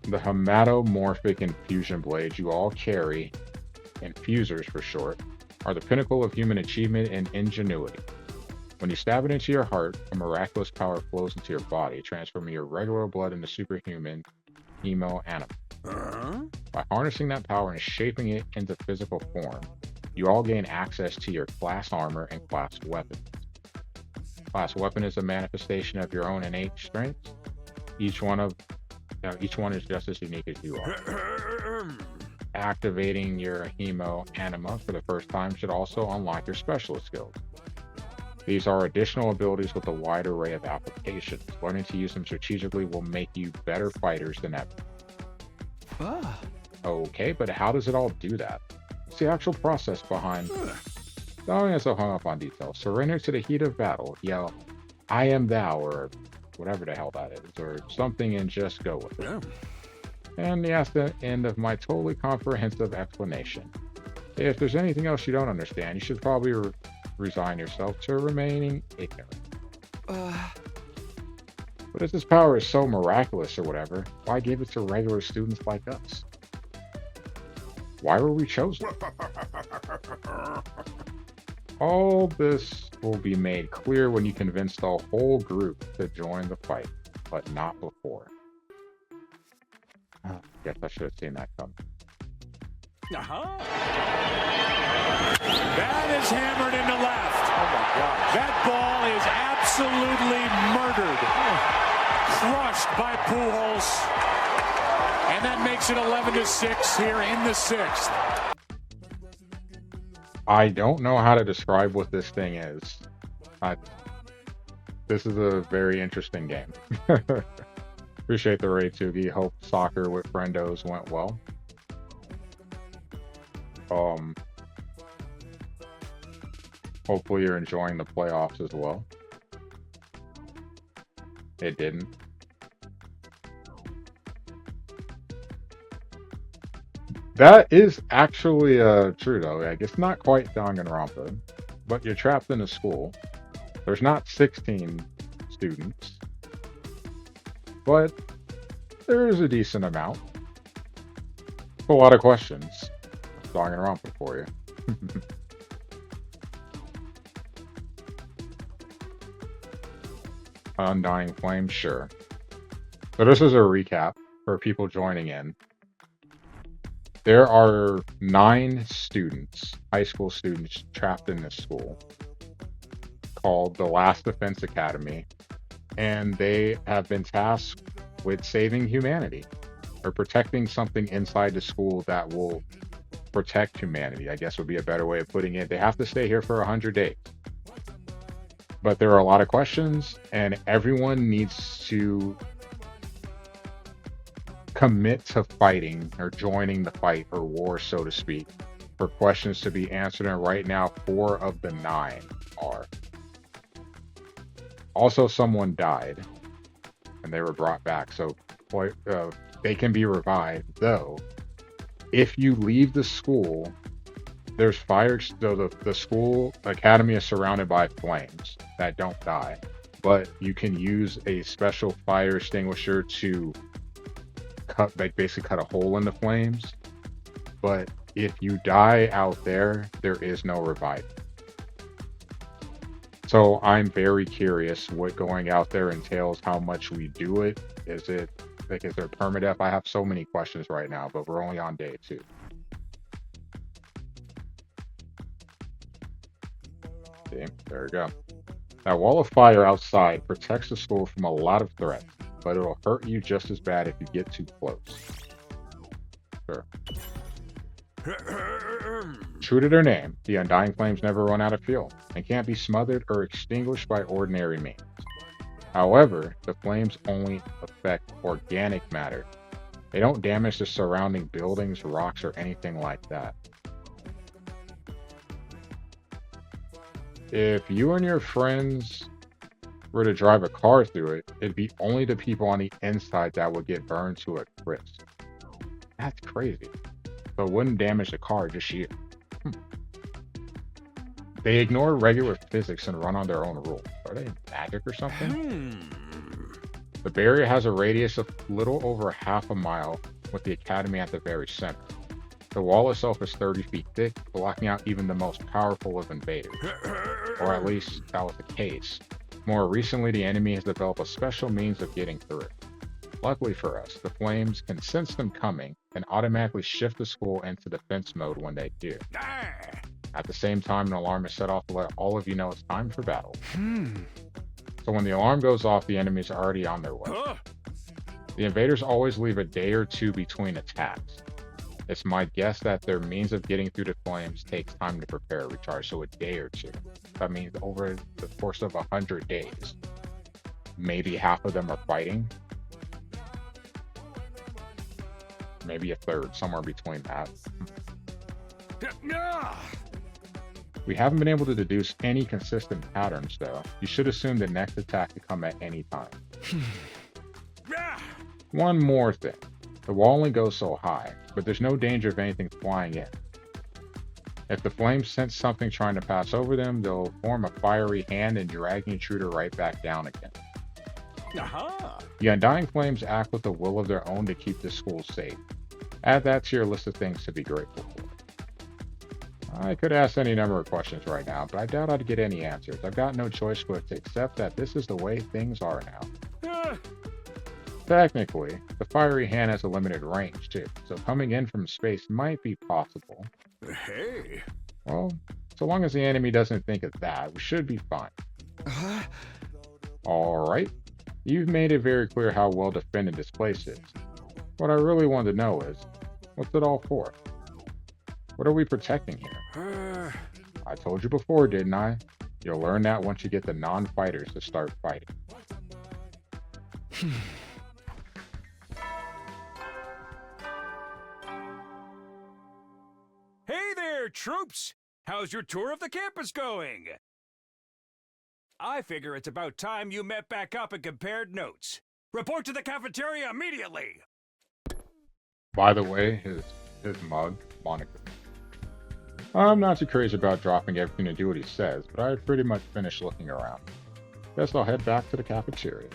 The hematomorphic infusion blades you all carry, infusers for short, are the pinnacle of human achievement and ingenuity. When you stab it into your heart, a miraculous power flows into your body, transforming your regular blood into superhuman Hemo Anima. By harnessing that power and shaping it into physical form, you all gain access to your class armor and class weapons. Class weapon is a manifestation of your own innate strengths. Each one is just as unique as you are. Activating your Hemo Anima for the first time should also unlock your specialist skills. These are additional abilities with a wide array of applications. Learning to use them strategically will make you better fighters than ever. Okay, but how does it all do that? It's the actual process behind. Don't get so hung up on details. Surrender to the heat of battle. Yell, "I am thou," or whatever the hell that is, or something, and just go with it. Yeah. And that's the end of my totally comprehensive explanation. If there's anything else you don't understand, you should probably resign yourself to remaining ignorant. But if this power is so miraculous or whatever, why give it to regular students like us? Why were we chosen? All this will be made clear when you convince the whole group to join the fight, but not before. Guess I should have seen that coming. Uh-huh. That is hammered into left. Oh my God. That ball is absolutely murdered. Crushed by Pujols. And that makes it 11-6 here in the 6th. I don't know how to describe what this thing is. This is a very interesting game. Appreciate the raid, Tugi. Hope soccer with friendos went well. Hopefully you're enjoying the playoffs as well. It didn't. That is actually true though. Like, it's not quite Danganronpa, but you're trapped in a school. There's not 16 students, but there is a decent amount. A lot of questions. Danganronpa for you. Undying Flame, sure. So this is a recap for people joining in. There are 9 students, high school students, trapped in this school called the Last Defense Academy, and they have been tasked with saving humanity or protecting something inside the school that will protect humanity, I guess would be a better way of putting it. They have to stay here for 100 days. But there are a lot of questions, and everyone needs to commit to fighting or joining the fight or war, so to speak, for questions to be answered. And right now, 4 of the 9 are. Also, someone died, and they were brought back, so they can be revived. Though, if you leave the school, there's fire. So the school academy is surrounded by flames that don't die, but you can use a special fire extinguisher to basically cut a hole in the flames. But if you die out there, there is no revival. So I'm very curious what going out there entails, how much we do it. Is there permadeath? I have so many questions right now, but we're only on day 2. See, there we go. That wall of fire outside protects the school from a lot of threats, but it'll hurt you just as bad if you get too close. Sure. True to their name, the Undying Flames never run out of fuel and can't be smothered or extinguished by ordinary means. However, the flames only affect organic matter. They don't damage the surrounding buildings, rocks, or anything like that. If you and your friends were to drive a car through it, it'd be only the people on the inside that would get burned to a crisp. That's crazy. So it wouldn't damage the car, just you. They ignore regular physics and run on their own rules. Are they magic or something? The barrier has a radius of little over half a mile, with the academy at the very center. The wall itself is 30 feet thick, blocking out even the most powerful of invaders. Or at least that was the case. More recently, the enemy has developed a special means of getting through it. Luckily for us, the flames can sense them coming and automatically shift the school into defense mode when they do. At the same time, an alarm is set off to let all of you know it's time for battle. So when the alarm goes off, the enemies are already on their way. The invaders always leave a day or 2 between attacks. It's my guess that their means of getting through the flames takes time to prepare a recharge, so a day or 2. That means over the course of 100 days, maybe half of them are fighting. Maybe a third, somewhere between that. We haven't been able to deduce any consistent patterns, though. You should assume the next attack to come at any time. One more thing. The wall only goes so high, but there's no danger of anything flying in. If the flames sense something trying to pass over them, they'll form a fiery hand and drag the intruder right back down again. The Undying Flames act with a will of their own to keep the school safe. Add that to your list of things to be grateful for. I could ask any number of questions right now, but I doubt I'd get any answers. I've got no choice but to accept that this is the way things are now. Technically, the fiery hand has a limited range too, so coming in from space might be possible. Hey. Well, so long as the enemy doesn't think of that, we should be fine. Alright, you've made it very clear how well defended this place is. What I really want to know is, what's it all for? What are we protecting here? I told you before, didn't I? You'll learn that once you get the non-fighters to start fighting. Hey there, troops! How's your tour of the campus going? I figure it's about time you met back up and compared notes. Report to the cafeteria immediately! By the way, his mug, moniker. I'm not too crazy about dropping everything to do what he says, but I pretty much finished looking around. Guess I'll head back to the cafeteria.